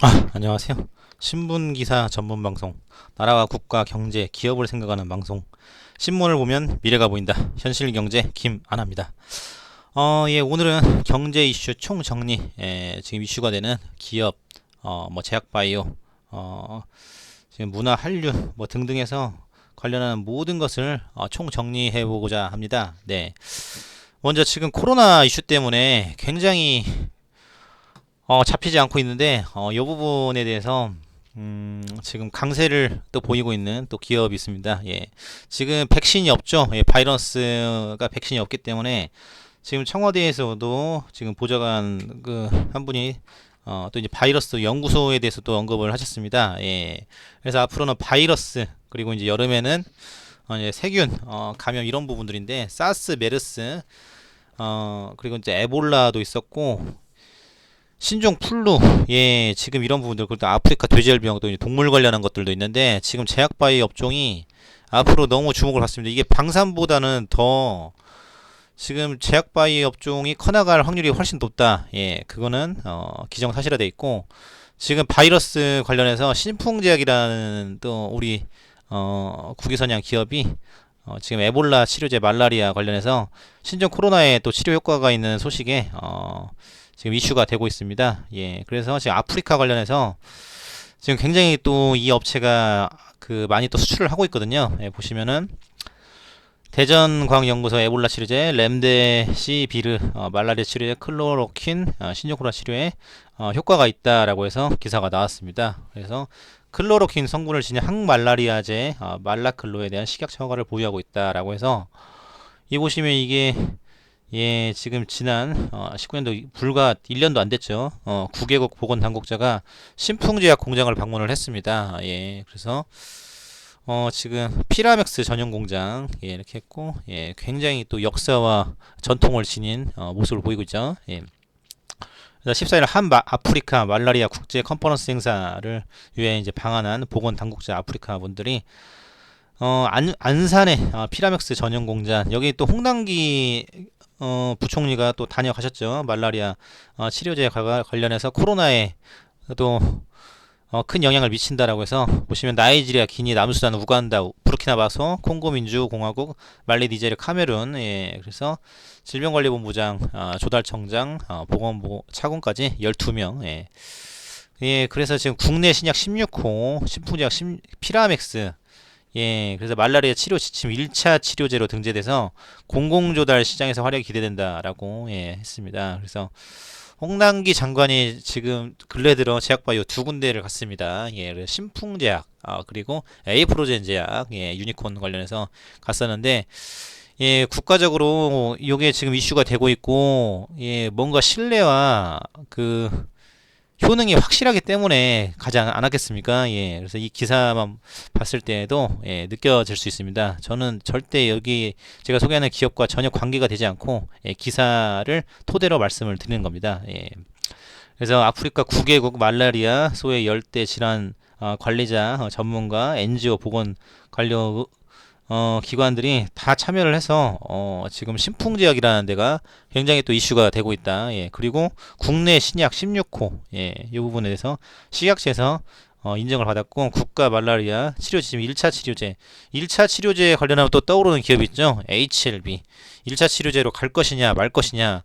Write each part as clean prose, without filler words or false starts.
안녕하세요. 신문기사 전문 방송, 나라와 국가, 경제, 기업을 생각하는 방송. 신문을 보면 미래가 보인다. 현실경제 김아나입니다. 오늘은 경제 이슈 총정리, 지금 이슈가 되는 기업, 제약바이오, 지금 문화, 한류, 등등 해서 관련한 모든 것을 총정리해 보고자 합니다. 네. 먼저 지금 코로나 이슈 때문에 굉장히 잡히지 않고 있는데 이 부분에 대해서 지금 강세를 또 보이고 있는 또 기업이 있습니다. 예. 지금 백신이 없죠. 예, 바이러스가 백신이 없기 때문에 지금 청와대에서도 지금 보좌관 그 한 분이 또 이제 바이러스 연구소에 대해서 또 언급을 하셨습니다. 예. 그래서 앞으로는 바이러스 그리고 이제 여름에는 이제 세균 감염 이런 부분들인데 사스, 메르스 그리고 이제 에볼라도 있었고 신종 플루, 예, 지금 이런 부분들, 그리고 아프리카 돼지열병도 동물 관련한 것들도 있는데, 지금 제약바이오 업종이 앞으로 너무 주목을 받습니다. 이게 방산보다는 더, 지금 제약바이오 업종이 커나갈 확률이 훨씬 높다. 예, 그거는, 기정사실화돼 있고, 지금 바이러스 관련해서 신풍제약이라는 또 우리, 국위선양 기업이, 지금 에볼라 치료제 말라리아 관련해서 신종 코로나에 또 치료 효과가 있는 소식에, 지금 이슈가 되고 있습니다. 예, 그래서 지금 아프리카 관련해서 지금 굉장히 또 이 업체가 그 많이 또 수출을 하고 있거든요. 예, 보시면은 대전광연구소 에볼라 치료제, 렘데시비르, 말라리아 치료제, 클로로킨, 신종 코로나 치료에 효과가 있다라고 해서 기사가 나왔습니다. 그래서 클로로킨 성분을 지닌 항말라리아제 말라클로에 대한 식약처 허가를 보유하고 있다라고 해서 이 보시면 이게 예, 지금 지난 19년도 불과 1년도 안 됐죠. 9개국 보건당국자가 신풍제약 공장을 방문을 했습니다. 예, 그래서 지금 피라맥스 전용 공장 예, 이렇게 했고 예, 굉장히 또 역사와 전통을 지닌 모습을 보이고 있죠. 예. 그래서 14일 아프리카 말라리아 국제 컨퍼런스 행사를 위해 이제 방한한 보건당국자 아프리카 분들이 안산의 피라맥스 전용 공장 여기 또 홍당기 부총리가 또 다녀가셨죠. 말라리아 치료제 관련해서 코로나에 또 큰 영향을 미친다라고 해서 보시면 나이지리아, 기니, 남수단, 우간다, 부르키나바소, 콩고민주공화국, 말리, 니제르, 카메룬 예, 그래서 질병관리본부장, 조달청장, 보건부 차관까지 12명 예. 예, 그래서 지금 국내 신약 16호, 신풍제약 피라맥스 예, 그래서 말라리아 치료 지침 1차 치료제로 등재돼서 공공조달 시장에서 활약이 기대된다라고 예, 했습니다. 그래서 홍남기 장관이 지금 근래 들어 제약바이오 두 군데를 갔습니다. 예, 그래서 신풍제약 그리고 에이프로젠 제약 예, 유니콘 관련해서 갔었는데 예, 국가적으로 이게 지금 이슈가 되고 있고 예, 뭔가 신뢰와 그 효능이 확실하기 때문에 가지 않았겠습니까? 예, 그래서 이 기사만 봤을 때에도 예, 느껴질 수 있습니다. 저는 절대 여기 제가 소개하는 기업과 전혀 관계가 되지 않고 예, 기사를 토대로 말씀을 드리는 겁니다. 예. 그래서 아프리카 9개국 말라리아 소외 열대 질환 관리자 전문가 NGO 보건 관련 기관들이 다 참여를 해서 지금 신풍제약이라는 데가 굉장히 또 이슈가 되고 있다. 예, 그리고 국내 신약 16호 예, 이 부분에 대해서 식약처에서 인정을 받았고 국가 말라리아 치료 지침 1차 치료제 1차 치료제 관련하면 또 떠오르는 기업이 있죠. HLB 1차 치료제로 갈 것이냐 말 것이냐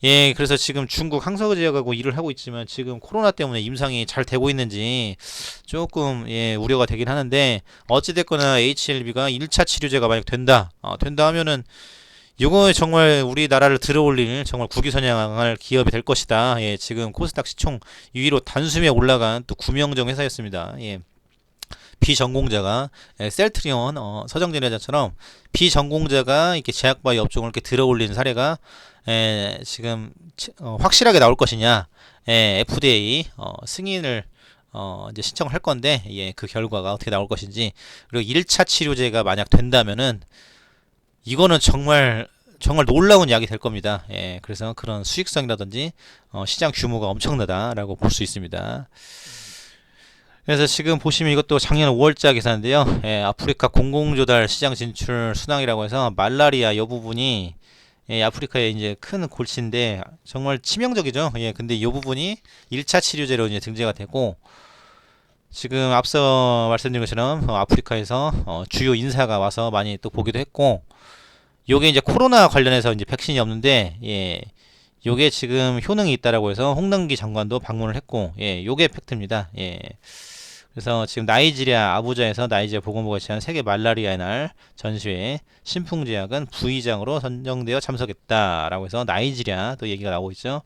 예, 그래서 지금 중국 항서제약하고 일을 하고 있지만 지금 코로나 때문에 임상이 잘 되고 있는지 조금 예, 우려가 되긴 하는데 어찌됐거나 HLB가 1차 치료제가 만약 된다 하면은 이거 정말 우리나라를 들어올릴 정말 국위선양할 기업이 될 것이다. 예, 지금 코스닥 시총 2위로 단숨에 올라간 또 구명정 회사였습니다. 예. 비전공자가 셀트리온 서정제네자처럼 비전공자가 이렇게 제약바이오 업종을 이렇게 들어올리는 사례가 지금 확실하게 나올 것이냐 FDA 승인을 이제 신청을 할 건데 예, 그 결과가 어떻게 나올 것인지 그리고 1차 치료제가 만약 된다면은 이거는 정말 놀라운 약이 될 겁니다. 예, 그래서 그런 수익성이라든지 시장 규모가 엄청나다라고 볼 수 있습니다. 그래서 지금 보시면 이것도 작년 5월자 기사인데요. 예, 아프리카 공공조달 시장 진출 순항이라고 해서 말라리아 이 부분이 예, 아프리카의 이제 큰 골치인데 정말 치명적이죠. 예, 근데 이 부분이 1차 치료제로 이제 등재가 되고 지금 앞서 말씀드린 것처럼 아프리카에서 주요 인사가 와서 많이 또 보기도 했고 요게 이제 코로나 관련해서 이제 백신이 없는데 예, 요게 지금 효능이 있다라고 해서 홍남기 장관도 방문을 했고 예, 요게 팩트입니다. 예. 그래서 지금 나이지리아 아부자에서 나이지리아 보건부가 제시한 세계 말라리아의 날 전시회에 신풍제약은 부의장으로 선정되어 참석했다라고 해서 나이지리아 또 얘기가 나오고 있죠.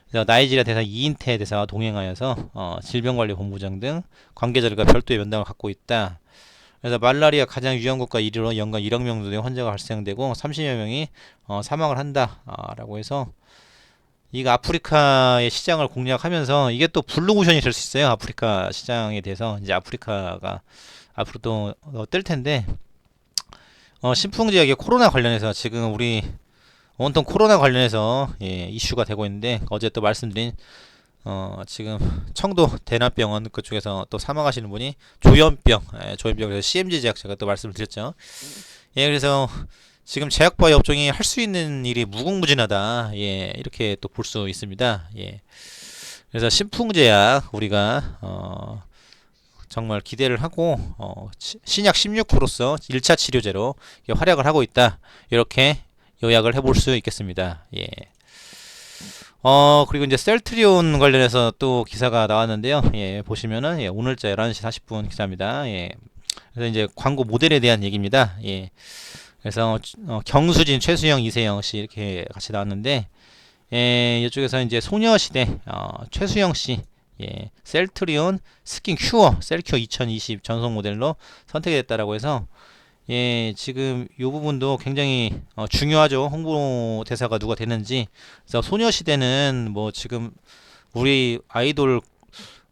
그래서 나이지리아 대사 이인태 대사와 동행하여서 질병관리본부장 등 관계자들과 별도의 면담을 갖고 있다. 그래서 말라리아 가장 유행 국가 1위로 연간 1억 명 정도의 환자가 발생되고 30여 명이 사망을 한다라고 해서 이거 아프리카의 시장을 공략하면서 이게 또 블루오션이 될 수 있어요. 아프리카 시장에 대해서 이제 아프리카가 앞으로 또 뜰 텐데 신풍제약의 코로나 관련해서 지금 우리 온통 코로나 관련해서 예, 이슈가 되고 있는데 어제 또 말씀드린 지금 청도 대남병원 그쪽에서 또 사망하시는 분이 조현병, 예, 조현병에서 CMG 제약 제가 또 말씀을 드렸죠. 예, 그래서 지금 제약바이오 업종이 할 수 있는 일이 무궁무진하다. 예, 이렇게 또 볼 수 있습니다. 예. 그래서 신풍제약 우리가 정말 기대를 하고 신약 16%로서 1차 치료제로 활약을 하고 있다. 이렇게 요약을 해볼 수 있겠습니다. 예. 그리고 이제 셀트리온 관련해서 또 기사가 나왔는데요. 예, 보시면은 예, 오늘자 11시 40분 기사입니다. 예. 그래서 이제 광고 모델에 대한 얘기입니다. 예. 그래서 경수진, 최수영, 이세영 씨 이렇게 같이 나왔는데 예, 이쪽에서 이제 소녀시대 최수영 씨 예, 셀트리온 스킨 큐어 셀큐어 2020 전속 모델로 선택됐다라고 해서 예, 지금 이 부분도 굉장히 중요하죠. 홍보 대사가 누가 됐는지. 그래서 소녀시대는 뭐 지금 우리 아이돌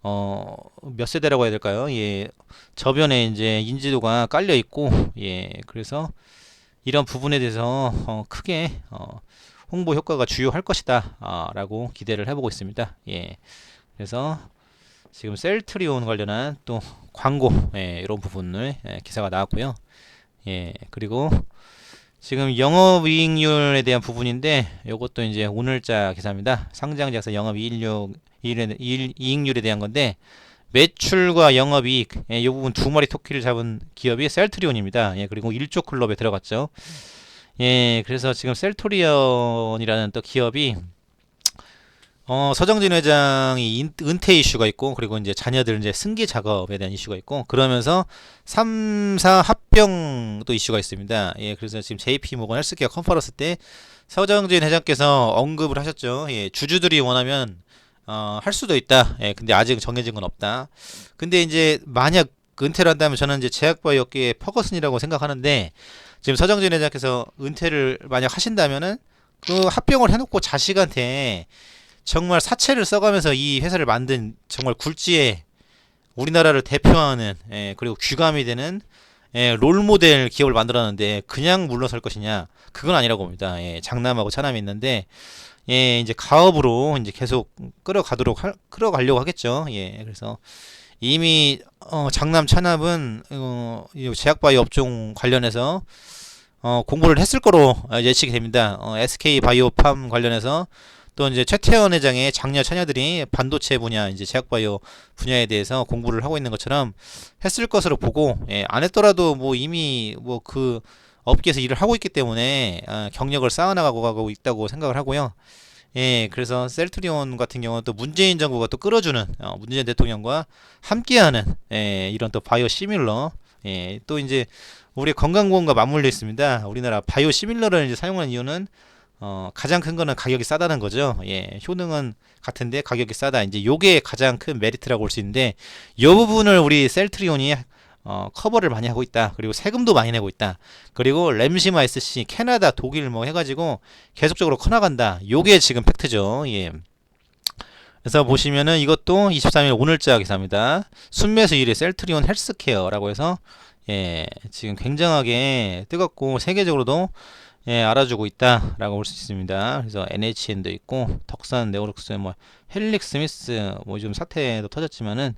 몇 세대라고 해야 될까요? 예, 저변에 이제 인지도가 깔려 있고 예, 그래서 이런 부분에 대해서 크게 홍보 효과가 주요할 것이다 라고 기대를 해보고 있습니다. 예, 그래서 지금 셀트리온 관련한 또 광고 예, 이런 부분을 기사가 나왔고요. 예, 그리고 지금 영업이익률에 대한 부분인데 이것도 이제 오늘자 기사입니다. 상장자에서 이익률에 대한 건데 매출과 영업이익 이 부분 두 마리 토끼를 잡은 기업이 셀트리온입니다. 예, 그리고 1조 클럽에 들어갔죠. 예, 그래서 지금 셀트리온이라는 또 기업이 서정진 회장이 은퇴 이슈가 있고 그리고 이제 자녀들 이제 승계 작업에 대한 이슈가 있고 그러면서 3사 합병도 이슈가 있습니다. 예, 그래서 지금 JP모건 헬스케어 컨퍼런스 때 서정진 회장께서 언급을 하셨죠. 예, 주주들이 원하면 할 수도 있다. 예, 근데 아직 정해진 건 없다. 근데 이제 만약 은퇴를 한다면 저는 이제 제약바이오 업계의 퍼거슨이라고 생각하는데 지금 서정진 회장께서 은퇴를 만약 하신다면은 그 합병을 해놓고 자식한테 정말 사채를 써가면서 이 회사를 만든 정말 굴지의 우리나라를 대표하는 예, 그리고 귀감이 되는 예, 롤모델 기업을 만들었는데 그냥 물러설 것이냐 그건 아니라고 봅니다. 예, 장남하고 차남이 있는데 예, 이제 가업으로 이제 계속 끌어가려고 하겠죠. 예, 그래서 이미 장남 차남은 이 제약바이오 업종 관련해서 공부를 했을 거로 예측이 됩니다. SK 바이오팜 관련해서 또 이제 최태원 회장의 장녀 처녀들이 반도체 분야, 이제 제약바이오 분야에 대해서 공부를 하고 있는 것처럼 했을 것으로 보고, 예, 안 했더라도 뭐 이미 뭐 그 업계에서 일을 하고 있기 때문에 경력을 쌓아나가고 있다고 생각을 하고요. 예, 그래서 셀트리온 같은 경우는 또 문재인 정부가 또 끌어주는 문재인 대통령과 함께하는 예, 이런 또 바이오 시밀러, 예, 또 이제 우리 건강보험과 맞물려 있습니다. 우리나라 바이오 시밀러를 이제 사용하는 이유는 가장 큰 거는 가격이 싸다는 거죠. 예, 효능은 같은데 가격이 싸다. 이제 요게 가장 큰 메리트라고 볼 수 있는데, 요 부분을 우리 셀트리온이 커버를 많이 하고 있다. 그리고 세금도 많이 내고 있다. 그리고 램시마 SC, 캐나다, 독일 뭐 해가지고 계속적으로 커나간다. 요게 지금 팩트죠. 예. 그래서 보시면은 이것도 23일 오늘자 기사입니다. 순매수 1위 셀트리온 헬스케어라고 해서 예, 지금 굉장하게 뜨겁고 세계적으로도 예, 알아주고 있다라고 볼 수 있습니다. 그래서 NHN도 있고 덕산 네오록스 뭐 헬릭 스미스 뭐 요즘 사태도 터졌지만은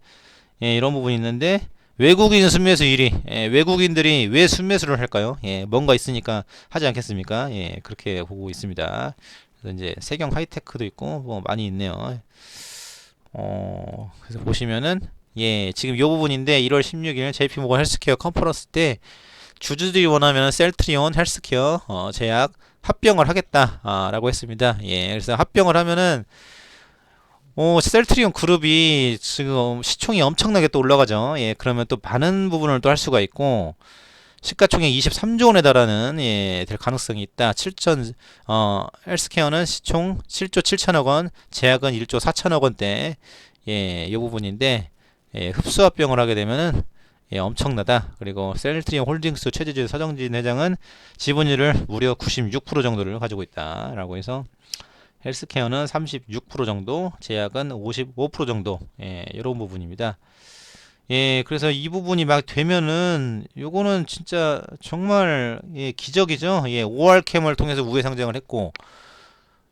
예, 이런 부분이 있는데 외국인 순매수 1위. 예, 외국인들이 왜 순매수를 할까요? 예, 뭔가 있으니까 하지 않겠습니까? 예, 그렇게 보고 있습니다. 그래서 이제 세경 하이테크도 있고 뭐 많이 있네요. 그래서 보시면은 예, 지금 요 부분인데 1월 16일 JP모건 헬스케어 컨퍼런스 때 주주들이 원하면 셀트리온 헬스케어 제약 합병을 하겠다라고 했습니다. 예, 그래서 합병을 하면은 셀트리온 그룹이 지금 시총이 엄청나게 또 올라가죠. 예, 그러면 또 많은 부분을 또 할 수가 있고 시가총액 23조 원에 달하는 예, 될 가능성이 있다. 헬스케어는 시총 7조 7천억 원, 제약은 1조 4천억 원대. 예, 이 부분인데 예, 흡수합병을 하게 되면은 예, 엄청나다. 그리고 셀트리온 홀딩스 최재주 서정진 회장은 지분율을 무려 96% 정도를 가지고 있다라고 해서 헬스케어는 36% 정도, 제약은 55% 정도. 예, 이런 부분입니다. 예, 그래서 이 부분이 막 되면은 요거는 진짜 정말 예, 기적이죠. 예, 5월 캠을 통해서 우회 상장을 했고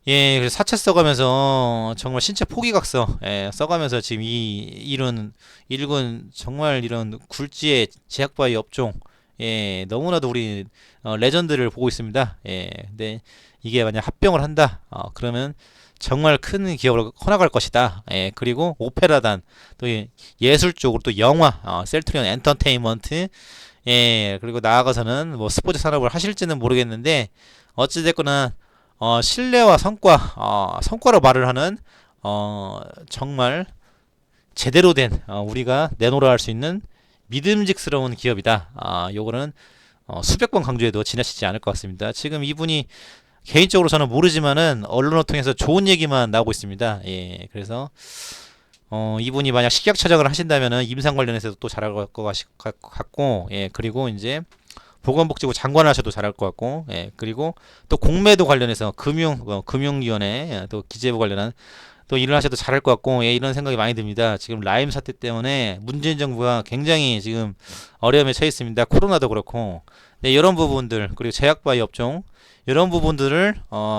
예, 그래서 사채 써가면서 정말 신체 포기각서 예, 써가면서 지금 이 이런 일군 정말 이런 굴지의 제약바이 업종 예, 너무나도 우리 레전드를 보고 있습니다. 예, 근데 이게 만약 합병을 한다 그러면 정말 큰 기업으로 커나갈 것이다. 예, 그리고 오페라단 또 예술 쪽으로 또 영화 셀트리온 엔터테인먼트 예, 그리고 나아가서는 뭐 스포츠 산업을 하실지는 모르겠는데 어찌됐거나 신뢰와 성과 성과로 말을 하는 정말 제대로 된 우리가 내놓으라 할 수 있는 믿음직스러운 기업이다. 요거는 수백 번 강조해도 지나치지 않을 것 같습니다. 지금 이분이 개인적으로 저는 모르지만은 언론을 통해서 좋은 얘기만 나오고 있습니다. 예, 그래서 이분이 만약 식약 처장을 하신다면은 임상 관련해서도 또 잘할 것 같고, 예, 그리고 이제 보건복지부 장관 하셔도 잘할 것 같고, 예, 그리고 또 공매도 관련해서 금융위원회 또 기재부 관련한 또 일을 하셔도 잘할 것 같고, 예, 이런 생각이 많이 듭니다. 지금 라임 사태 때문에 문재인 정부가 굉장히 지금 어려움에 처해 있습니다. 코로나도 그렇고, 네, 이런 부분들 그리고 제약바이 업종 이런 부분들을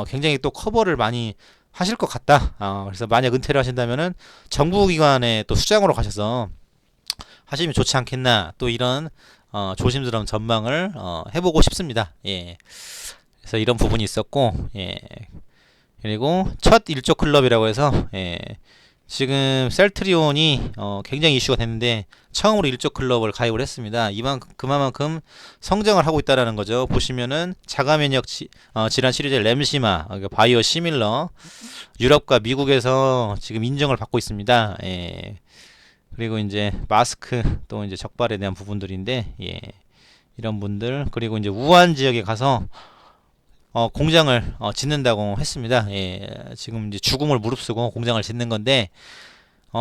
굉장히 또 커버를 많이 하실 것 같다. 그래서 만약 은퇴를 하신다면은 정부기관에 또 수장으로 가셔서 하시면 좋지 않겠나. 또 이런 조심스러운 전망을 해보고 싶습니다. 예. 그래서 이런 부분이 있었고, 예. 그리고 첫 일조 클럽이라고 해서 예. 지금 셀트리온이 굉장히 이슈가 됐는데 처음으로 일조 클럽을 가입을 했습니다. 그만큼 성장을 하고 있다라는 거죠. 보시면은 자가면역 질환 치료제 램시마, 그러니까 바이오 시밀러 유럽과 미국에서 지금 인정을 받고 있습니다. 예. 그리고 이제 마스크 또 이제 적발에 대한 부분들인데 예. 이런 분들 그리고 이제 우한 지역에 가서 공장을 짓는다고 했습니다. 예, 지금 이제 죽음을 무릅쓰고 공장을 짓는 건데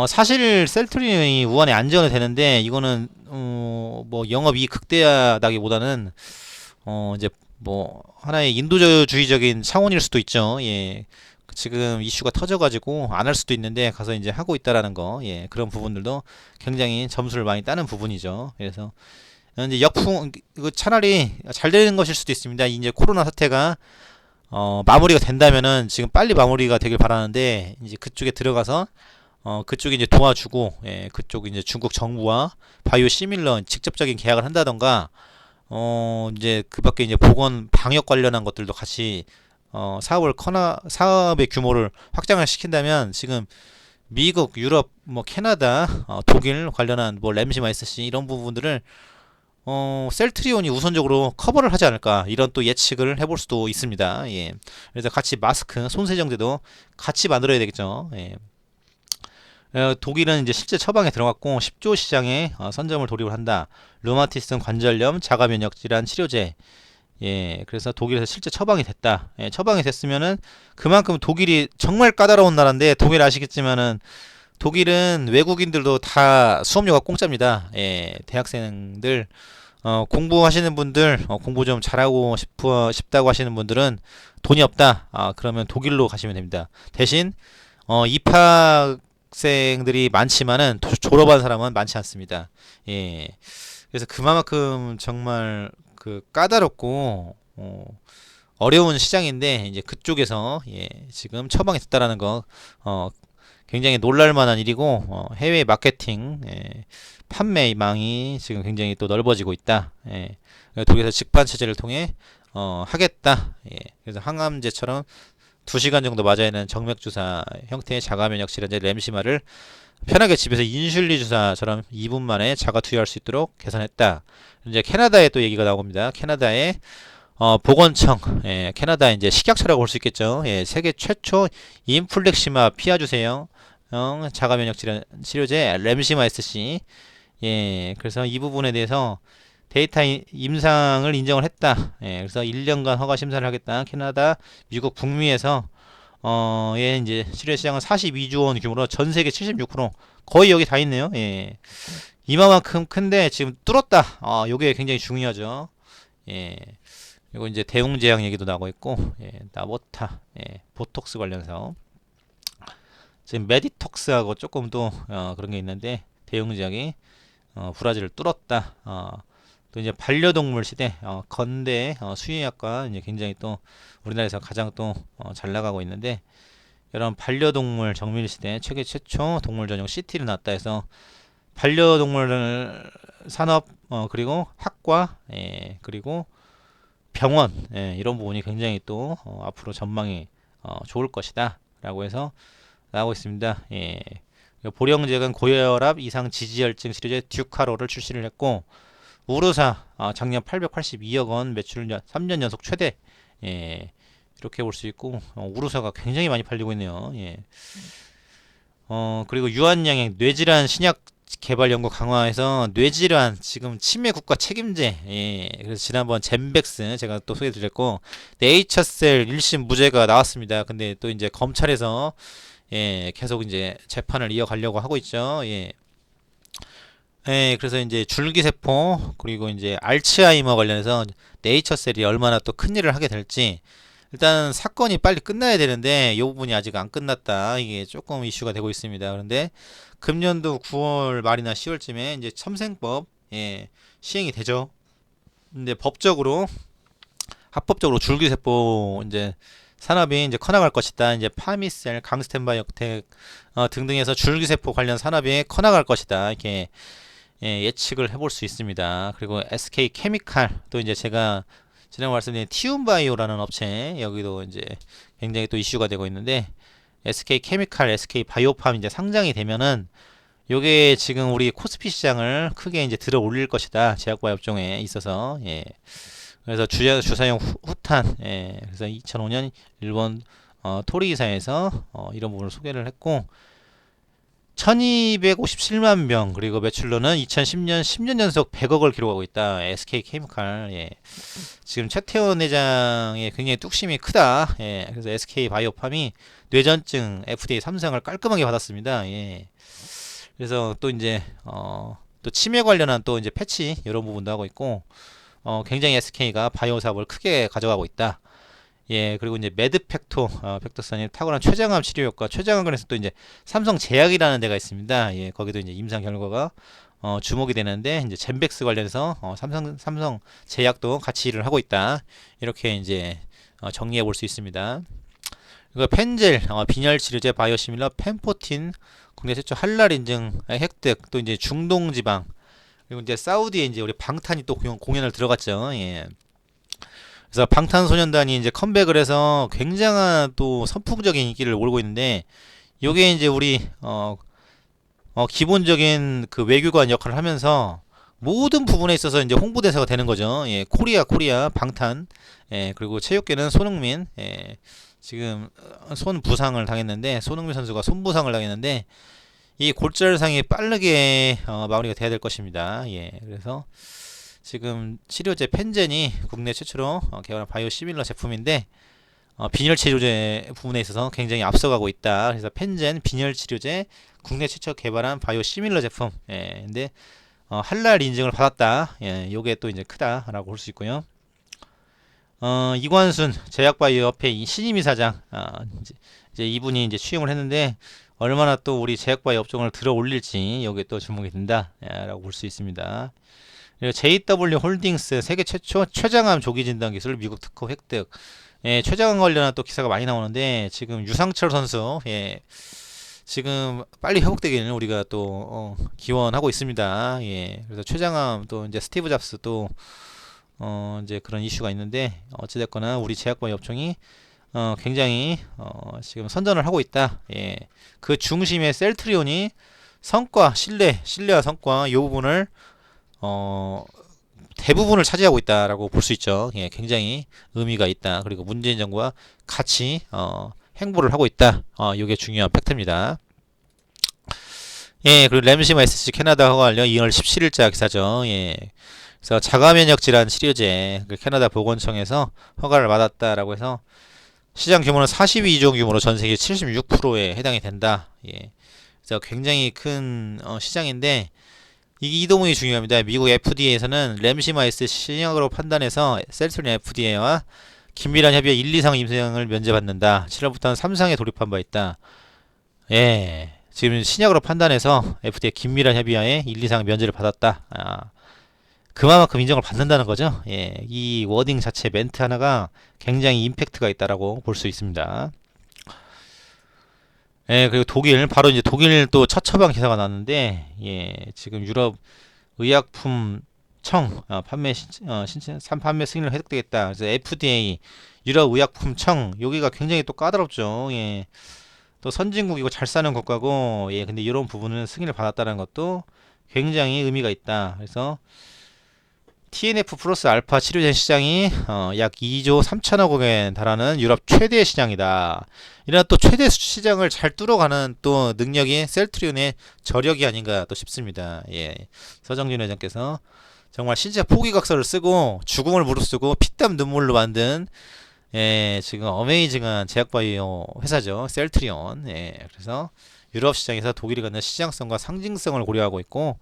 사실 셀트리온이 우한에 안전이 되는데 이거는 뭐 영업이익 극대화다기보다는 이제 뭐 하나의 인도주의적인 차원일 수도 있죠. 예. 지금 이슈가 터져가지고 안 할 수도 있는데 가서 이제 하고 있다라는 거, 예, 그런 부분들도 굉장히 점수를 많이 따는 부분이죠. 그래서 이제 역풍 이거 차라리 잘 되는 것일 수도 있습니다. 이제 코로나 사태가 마무리가 된다면은 지금 빨리 마무리가 되길 바라는데 이제 그쪽에 들어가서 그쪽이 이제 도와주고 예, 그쪽 이제 중국 정부와 바이오 시밀러 직접적인 계약을 한다던가 이제 그밖에 이제 보건 방역 관련한 것들도 같이 사업의 규모를 확장을 시킨다면 지금 미국, 유럽, 뭐 캐나다, 독일 관련한 뭐 램시마 SC 이런 부분들을 셀트리온이 우선적으로 커버를 하지 않을까 이런 또 예측을 해볼 수도 있습니다. 예. 그래서 같이 마스크, 손세정제도 같이 만들어야 되겠죠. 예. 독일은 이제 실제 처방에 들어갔고 10조 시장에 선점을 돌입을 한다. 류마티슨 관절염, 자가면역 질환 치료제. 예, 그래서 독일에서 실제 처방이 됐다. 예, 처방이 됐으면은 그만큼 독일이 정말 까다로운 나라인데 독일 아시겠지만은 독일은 외국인들도 다 수업료가 공짜입니다. 예, 대학생들 공부하시는 분들 공부 좀 잘하고 싶다고 하시는 분들은 돈이 없다. 그러면 독일로 가시면 됩니다. 대신 입학생들이 많지만은 졸업한 사람은 많지 않습니다. 예. 그래서 그만큼 정말 그 까다롭고 어려운 시장인데 이제 그쪽에서 예, 지금 처방이 됐다라는 거 굉장히 놀랄만한 일이고 해외 마케팅 판매망이 지금 굉장히 또 넓어지고 있다. 독일에서 직반 체제를 통해 하겠다. 그래서 항암제처럼 2시간 정도 맞아야 하는 정맥주사 형태의 자가면역 질환제 램시마를 편하게 집에서 인슐린 주사처럼 2분 만에 자가 투여할 수 있도록 개선했다. 이제 캐나다에 또 얘기가 나옵니다. 캐나다의 보건청, 캐나다 이제 식약처라고 볼 수 있겠죠. 세계 최초 인플렉시마 피하주세요. 자가면역 질환 치료제 램시마 SC. 그래서 이 부분에 대해서 데이터 임상을 인정을 했다. 그래서 1년간 허가 심사를 하겠다. 캐나다, 미국, 북미에서 이제 치료 시장은 42조 원 규모로 전 세계 76% 거의 여기 다 있네요. 이마만큼 큰데 지금 뚫었다. 요게 굉장히 중요하죠. 그리고 이제 대웅 제약 얘기도 나오고 있고, 나보타, 보톡스 관련해서 지금 메디톡스하고 조금 또 그런 게 있는데 대웅 제약이 브라질을 뚫었다. 또 이제 반려동물 시대 건대 수의학과 이제 굉장히 또 우리나라에서 가장 또 잘 나가고 있는데 이런 반려동물 정밀 시대 세계 최초 동물 전용 CT를 놨다 해서 반려동물 산업 그리고 학과 그리고 병원 이런 부분이 굉장히 또 앞으로 전망이 좋을 것이다 라고 해서 나오고 있습니다. 보령제약은 고혈압 이상 지지혈증 치료제 듀카로를 출시를 했고 우르사 작년 882억 원 매출 3년 연속 최대. 이렇게 볼 수 있고 우르사가 굉장히 많이 팔리고 있네요. 그리고 유한양행 뇌질환 신약 개발 연구 강화해서 뇌질환 지금 치매 국가 책임제. 그래서 지난번 젠백스 제가 또 소개드렸고 네이처셀 1심 무죄가 나왔습니다. 근데 또 이제 검찰에서 계속 이제 재판을 이어가려고 하고 있죠. 그래서 이제 줄기세포 그리고 이제 알츠하이머 관련해서 네이처셀이 얼마나 또 큰일을 하게 될지 일단 사건이 빨리 끝나야 되는데 이 부분이 아직 안 끝났다. 이게 조금 이슈가 되고 있습니다. 그런데 금년도 9월 말이나 10월쯤에 이제 첨생법 시행이 되죠. 근데 법적으로 합법적으로 줄기세포 이제 산업이 이제 커나갈 것이다. 이제 파미셀, 강스텐바이오텍 등등해서 줄기세포 관련 산업이 커나갈 것이다. 이렇게 예측을 해볼 수 있습니다. 그리고 SK 케미칼 또 이제 제가 지난번 말씀드린 티움바이오라는 업체 여기도 이제 굉장히 또 이슈가 되고 있는데 SK 케미칼, SK 바이오팜 이제 상장이 되면은 요게 지금 우리 코스피 시장을 크게 이제 들어 올릴 것이다. 제약바 업종에 있어서 그래서 주사용 후탄 그래서 2005년 일본 토리이사에서 이런 부분을 소개를 했고 1257만 병 그리고 매출로는 2010년 10년 연속 100억을 기록하고 있다. SK 케미칼 지금 최태원 회장의 굉장히 뚝심이 크다. 그래서 SK 바이오팜이 뇌전증 FDA 3상을 깔끔하게 받았습니다. 그래서 또 이제 또 치매 관련한 또 이제 패치 이런 부분도 하고 있고 굉장히 SK가 바이오 사업을 크게 가져가고 있다. 그리고 이제 매드팩토, 팩토산이 탁월한 췌장암 치료 효과, 췌장암에서 또 이제 삼성제약이라는 데가 있습니다. 거기도 이제 임상 결과가 주목이 되는데 이제 젠백스 관련해서 삼성제약도 같이 일을 하고 있다. 이렇게 이제 정리해 볼 수 있습니다. 그리고 펜젤, 빈혈 치료제 바이오시밀러 펜포틴 국내 최초 할랄 인증 획득, 또 이제 중동 지방 그리고 이제 사우디에 이제 우리 방탄이 또 공연을 들어갔죠. 그래서 방탄소년단이 이제 컴백을 해서 굉장한 또 선풍적인 인기를 몰고 있는데 요게 이제 우리 기본적인 그 외교관 역할을 하면서 모든 부분에 있어서 이제 홍보대사가 되는 거죠. 코리아 방탄. 그리고 체육계는 손흥민. 지금 손 부상을 당했는데 손흥민 선수가 손 부상을 당했는데 이 골절상이 빠르게 마무리가 돼야 될 것입니다. 그래서 지금 치료제 펜젠이 국내 최초로 개발한 바이오시밀러 제품인데 빈혈 치료제 부분에 있어서 굉장히 앞서가고 있다. 그래서 펜젠 빈혈 치료제 국내 최초 개발한 바이오시밀러 제품. 근데 할랄 인증을 받았다. 요게 또 이제 크다라고 볼 수 있고요. 이관순 제약바이오협회 신임이사장 이제 이분이 이제 취임을 했는데 얼마나 또 우리 제약바이오 업종을 들어 올릴지 여기에 또 주목이 된다라고 볼 수 있습니다. 그리고 JW 홀딩스 세계 최초 췌장암 조기 진단 기술 미국 특허 획득. 췌장암 관련한 또 기사가 많이 나오는데 지금 유상철 선수 지금 빨리 회복되기는 우리가 또 기원하고 있습니다. 예. 그래서 최장암 또 이제 스티브 잡스 또 이제 그런 이슈가 있는데 어찌됐거나 우리 제약바이오 업종이 굉장히 지금 선전을 하고 있다. 예. 그 중심에 셀트리온이 성과, 신뢰와 성과 이 부분을 대부분을 차지하고 있다라고 볼 수 있죠. 예, 굉장히 의미가 있다. 그리고 문재인 정부와 같이 행보를 하고 있다. 이게 중요한 팩트입니다. 예, 그리고 램시마 SC 캐나다 허가 완료 2월 17일자 기사죠. 예. 그래서 자가면역 질환 치료제 그 캐나다 보건청에서 허가를 받았다라고 해서 시장 규모는 42조 규모로 전 세계 76%에 해당이 된다. 예. 그래서 굉장히 큰 시장인데 이 이동이 중요합니다. 미국 FDA에서는 램시마이스 신약으로 판단해서 셀트리온 FDA와 긴밀한 협의에 1, 2상 임상을 면제받는다. 7월부터는 3상에 돌입한 바 있다. 예, 지금 신약으로 판단해서 FDA 긴밀한 협의하에 1, 2상 면제를 받았다. 그만큼 인정을 받는다는 거죠. 예, 이 워딩 자체 멘트 하나가 굉장히 임팩트가 있다라고 볼 수 있습니다. 예, 그리고 독일, 바로 이제 독일 또 첫 처방 기사가 났는데, 예, 지금 유럽 의약품 청 판매 판매 승인을 획득되겠다. 그래서 FDA 유럽 의약품 청 여기가 굉장히 또 까다롭죠. 예. 또 선진국이고 잘 사는 국가고 예, 근데 이런 부분은 승인을 받았다는 것도 굉장히 의미가 있다. 그래서 TNF 플러스 알파 치료제 시장이 약 2조 3천억 원에 달하는 유럽 최대 시장이다. 이런 또 최대 시장을 잘 뚫어가는 또 능력이 셀트리온의 저력이 아닌가 또 싶습니다. 예. 서정진 회장께서 정말 신체 포기각서를 쓰고 죽음을 무릅쓰고 피땀 눈물로 만든 예, 지금 어메이징한 제약바이오 회사죠. 셀트리온. 예, 그래서 유럽 시장에서 독일이 갖는 시장성과 상징성을 고려하고 있고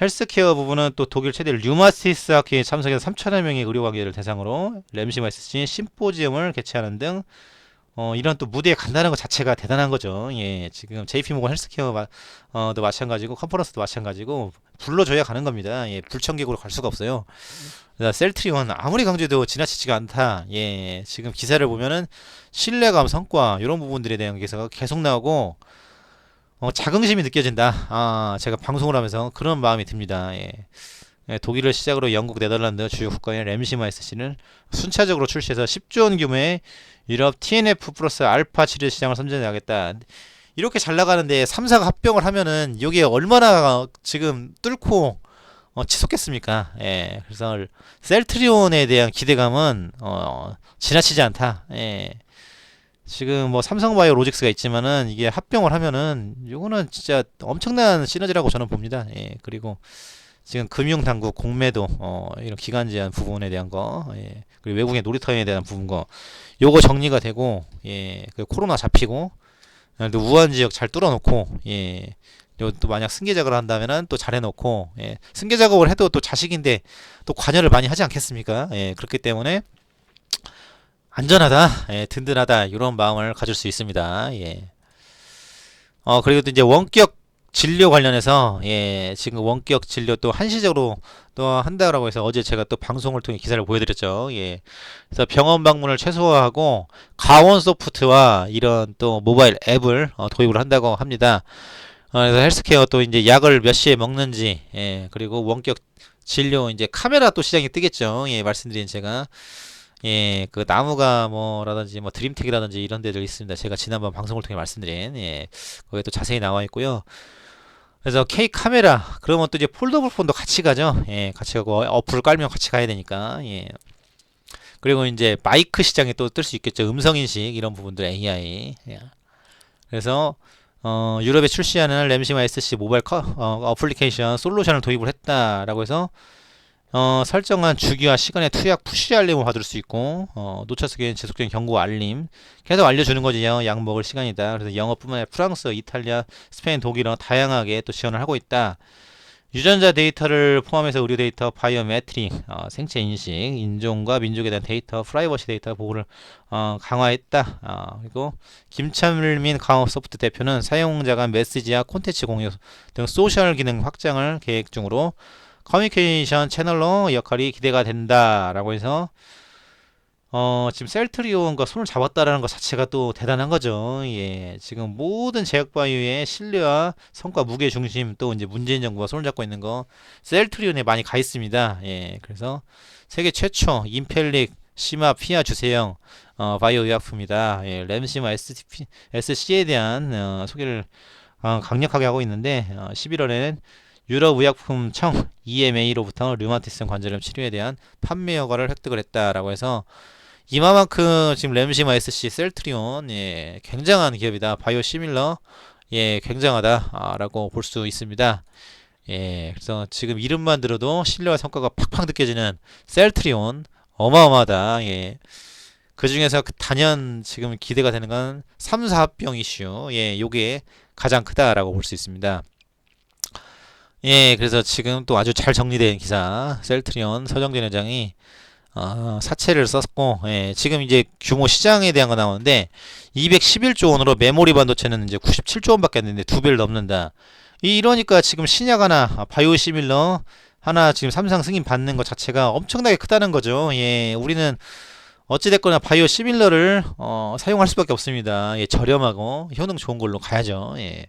헬스케어 부분은 또 독일 최대 류마티스 학회에 참석해서 3천여 명의 의료관계를 대상으로 램시마이스시 심포지엄을 개최하는 등 이런 또 무대에 간다는 것 자체가 대단한 거죠. 예, 지금 JP모건 헬스케어 도 마찬가지고 컨퍼런스도 마찬가지고 불러줘야 가는 겁니다. 예, 불청객으로 갈 수가 없어요. 셀트리온 아무리 강조해도 지나치지가 않다. 예, 지금 기사를 보면은 신뢰감, 성과 이런 부분들에 대한 기사가 계속 나오고 자긍심이 느껴진다. 제가 방송을 하면서 그런 마음이 듭니다. 예. 예, 독일을 시작으로 영국, 네덜란드 주요 국가의 램시마이스시는 순차적으로 출시해서 10조 원 규모의 유럽 TNF 플러스 알파 치료 시장을 선전하겠다. 이렇게 잘 나가는데 3사가 합병을 하면은 이게 얼마나 지금 뚫고 치솟겠습니까? 예, 그래서 셀트리온에 대한 기대감은 지나치지 않다. 예. 지금 뭐 삼성바이오 로직스가 있지만은 이게 합병을 하면은 이거는 진짜 엄청난 시너지라고 저는 봅니다. 예, 그리고 지금 금융당국 공매도 이런 기간 제한 부분에 대한 거 예, 그리고 외국인 놀이터에 대한 부분 거 요거 정리가 되고 예, 그 코로나 잡히고 또 우한 지역 잘 뚫어놓고 예, 또 만약 승계 작업을 한다면은 또 잘해놓고 예, 승계 작업을 해도 또 자식인데 또 관여를 많이 하지 않겠습니까? 예, 그렇기 때문에 안전하다, 예, 든든하다 이런 마음을 가질 수 있습니다. 예. 그리고 또 이제 원격 진료 관련해서 예, 지금 원격 진료 또 한시적으로 또 한다라고 해서 어제 제가 또 방송을 통해 기사를 보여드렸죠. 예. 그래서 병원 방문을 최소화하고 가원 소프트와 이런 또 모바일 앱을 도입을 한다고 합니다. 그래서 헬스케어 또 이제 약을 몇 시에 먹는지 예, 그리고 원격 진료 이제 카메라 또 시장이 뜨겠죠. 예, 말씀드린 제가 예, 그 나무가 뭐라든지 뭐 드림텍이라든지 이런 데들 있습니다. 제가 지난번 방송을 통해 말씀드린 예, 거기에 또 자세히 나와 있고요. 그래서 K 카메라 그러면 또 이제 폴더블 폰도 같이 가죠. 예, 같이 가고 어플을 깔면 같이 가야 되니까 예. 그리고 이제 마이크 시장에 또 뜰 수 있겠죠. 음성 인식 이런 부분들 AI. 예. 그래서 유럽에 출시하는 램시마 SC 모바일 어플리케이션 솔루션을 도입을 했다라고 해서 설정한 주기와 시간에 투약 푸시 알림을 받을 수 있고 놓쳤을 경우엔 지속적인 경고 알림 계속 알려주는 거지요. 약 먹을 시간이다. 그래서 영어뿐만 아니라 프랑스, 이탈리아, 스페인, 독일어 다양하게 또 지원을 하고 있다. 유전자 데이터를 포함해서 의료 데이터, 바이오메트릭, 생체 인식, 인종과 민족에 대한 데이터, 프라이버시 데이터 보호를 강화했다. 그리고 김찬민 강업소프트 대표는 사용자 간 메시지와 콘텐츠 공유 등 소셜 기능 확장을 계획 중으로 커뮤니케이션 채널로 역할이 기대가 된다라고 해서 지금 셀트리온과 손을 잡았다라는 것 자체가 또 대단한 거죠. 예, 지금 모든 제약바이오의 신뢰와 성과 무게 중심 또 이제 문재인 정부가 손을 잡고 있는 거 셀트리온에 많이 가 있습니다. 예, 그래서 세계 최초 인펠릭 시마 피아 주세형 바이오 의약품이다. 예, 램시마 SC에 대한 소개를 강력하게 하고 있는데 11월에는 유럽의약품청 EMA로부터 류마티성 관절염 치료에 대한 판매 허가를 획득을 했다라고 해서 이마만큼 지금 램시마 SC 셀트리온 예, 굉장한 기업이다. 바이오 시밀러 예, 굉장하다라고 볼 수 있습니다. 예, 그래서 지금 이름만 들어도 신뢰와 성과가 팍팍 느껴지는 셀트리온 어마어마하다. 예. 그 중에서 그 단연 지금 기대가 되는 건 3, 4합병 이슈. 예, 요게 가장 크다라고 볼 수 있습니다. 예, 그래서 지금 또 아주 잘 정리된 기사 셀트리온 서정진 회장이 사채를 썼고 예, 지금 이제 규모 시장에 대한 거 나오는데 211조 원으로 메모리 반도체는 이제 97조 원밖에 안 되는데 두 배를 넘는다. 이러니까 지금 신약 하나 바이오시밀러 하나 지금 삼상 승인 받는 것 자체가 엄청나게 크다는 거죠. 예, 우리는 어찌됐거나 바이오시밀러를 사용할 수밖에 없습니다. 예, 저렴하고 효능 좋은 걸로 가야죠. 예.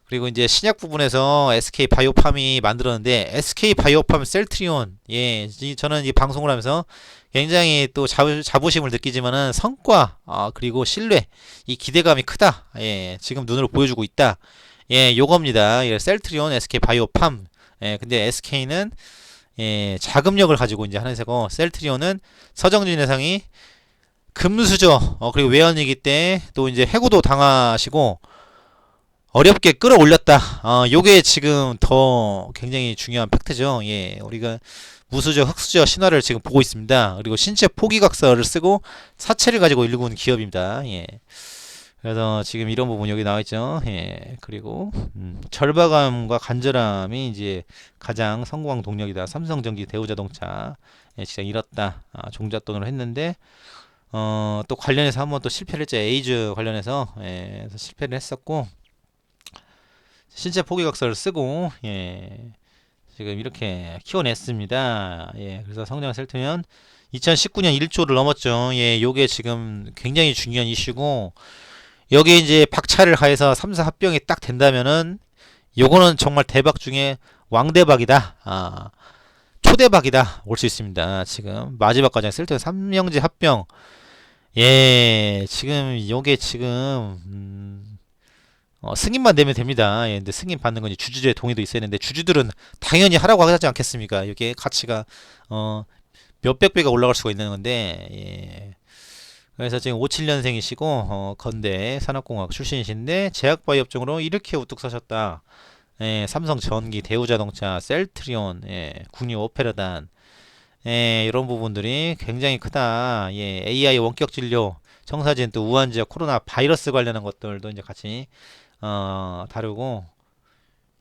그리고 이제 신약 부분에서 SK 바이오팜이 만들었는데 SK 바이오팜 셀트리온 예 저는 이 방송을 하면서 굉장히 또 자부심을 느끼지만은 성과 그리고 신뢰 이 기대감이 크다 예 지금 눈으로 보여주고 있다 예 요겁니다 예, 셀트리온 SK 바이오팜 예 근데 SK는 예 자금력을 가지고 이제 하는 회사고 셀트리온은 서정진 회장이 금수저 그리고 외환위기 때 또 이제 해고도 당하시고 어렵게 끌어올렸다. 요게 지금 더 굉장히 중요한 팩트죠. 예, 우리가 무수저, 흑수저 신화를 지금 보고 있습니다. 그리고 신체 포기각서를 쓰고 사채를 가지고 일구는 기업입니다. 예. 그래서 지금 이런 부분 여기 나와 있죠. 예. 그리고 절박함과 간절함이 이제 가장 성공한 동력이다. 삼성전기, 대우자동차 예, 시장 잃었다. 종잣돈으로 했는데 또 관련해서 한번 또 실패를 했죠. 에이즈 관련해서 예, 그래서 실패를 했었고. 신체 포기각서를 쓰고 예, 지금 이렇게 키워냈습니다. 예, 그래서 성장 셀트면 2019년 1조를 넘었죠. 예, 요게 지금 굉장히 중요한 이슈고 여기에 이제 박차를 가해서 3사 합병이 딱 된다면은 요거는 정말 대박 중에 왕대박이다. 초대박이다. 올 수 있습니다. 지금 마지막 과정 셀트 3명제 합병 예, 지금 요게 지금 승인만 내면 됩니다. 예, 근데 승인 받는 건 주주의 동의도 있어야 되는데 주주들은 당연히 하라고 하지 않겠습니까? 이게 가치가 몇백 배가 올라갈 수가 있는 건데 예. 그래서 지금 57년생이시고 건대 산업공학 출신이신데 제약바이오 업종으로 이렇게 우뚝 서셨다. 예, 삼성전기, 대우자동차, 셀트리온, 예, 국립 오페라단 예, 이런 부분들이 굉장히 크다. 예, AI 원격 진료, 청사진 또 우한 지역 코로나 바이러스 관련한 것들도 이제 같이 다루고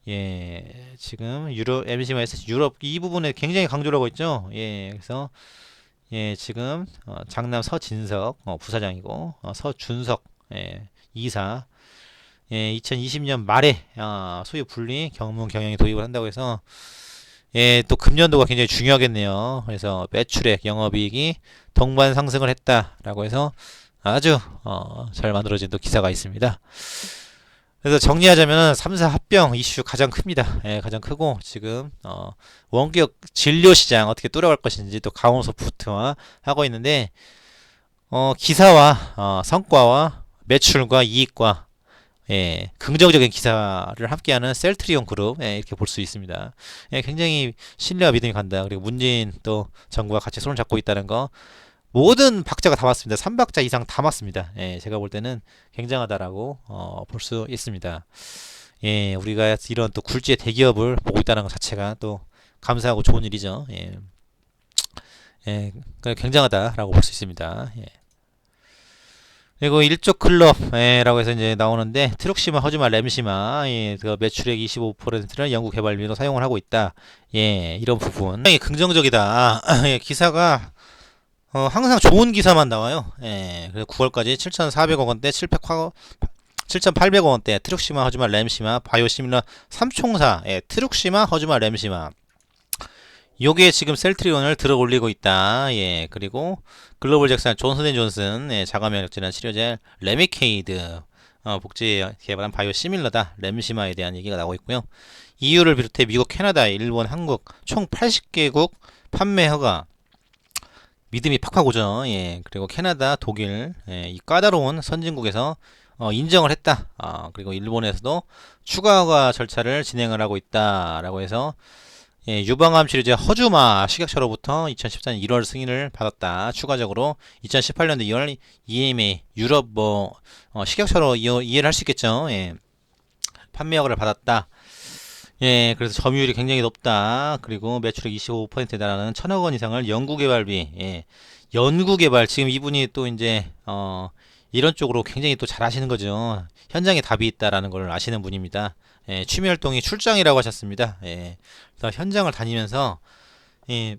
예 지금 유럽 MC마이스 유럽 이 부분에 굉장히 강조를 하고 있죠. 예 그래서 예 지금 장남 서진석 부사장이고 서준석 예, 이사 예 2020년 말에 소유 분리 경문 경영에 도입을 한다고 해서 예 또 금년도가 굉장히 중요하겠네요. 그래서 매출액 영업이익이 동반 상승을 했다라고 해서 아주 잘 만들어진 또 기사가 있습니다. 그래서 정리하자면 3사 합병 이슈 가장 큽니다. 예, 가장 크고 지금 원격 진료 시장 어떻게 뚫어갈 것인지 또 강원 소프트와 하고 있는데 기사와 성과와 매출과 이익과 예, 긍정적인 기사를 함께하는 셀트리온 그룹 예, 이렇게 볼 수 있습니다. 예, 굉장히 신뢰와 믿음이 간다. 그리고 문재인 또 정부가 같이 손을 잡고 있다는 거 모든 박자가 다 맞습니다. 3박자 이상 다 맞습니다. 예, 제가 볼 때는 굉장하다라고 볼 수 있습니다. 예, 우리가 이런 또 굴지의 대기업을 보고 있다는 것 자체가 또 감사하고 좋은 일이죠. 예, 예, 굉장하다라고 볼 수 있습니다. 예. 그리고 일족 클럽라고 해서 이제 나오는데 트룩시마, 허즈마, 램시마 예, 그 매출액 25%를 연구 개발비로 사용을 하고 있다. 예, 이런 부분 굉장히 긍정적이다. 예, 기사가 항상 좋은 기사만 나와요. 예, 그래서 9월까지 7,400억 원대, 7,800억 원대, 트룩시마, 허즈마, 램시마, 바이오시밀러 3총사, 예, 트룩시마, 허즈마, 램시마. 요게 지금 셀트리온을 들어 올리고 있다. 예, 그리고 글로벌 잭슨 존슨앤존슨 예, 자가면역 질환 치료제 레미케이드 복제 개발한 바이오 시밀러다. 램시마에 대한 얘기가 나오고 있고요. EU를 비롯해 미국, 캐나다, 일본, 한국 총 80개국 판매 허가. 믿음이 팍팍 오죠. 예, 그리고 캐나다, 독일 예, 이 까다로운 선진국에서 인정을 했다. 그리고 일본에서도 추가 허가 절차를 진행을 하고 있다라고 해서 예, 유방암 치료제 허주마 식약처로부터 2014년 1월 승인을 받았다. 추가적으로 2018년도 2월 EMA 유럽 식약처로 이해를 할 수 있겠죠. 예, 판매 허가를 받았다. 예, 그래서 점유율이 굉장히 높다. 그리고 매출액 25%에 달하는 1,000억 원 이상을 연구개발비, 예, 연구개발, 지금 이분이 또 이제, 이런 쪽으로 굉장히 또 잘하시는 거죠. 현장에 답이 있다라는 걸 아시는 분입니다. 예, 취미 활동이 출장이라고 하셨습니다. 예, 그래서 현장을 다니면서, 예,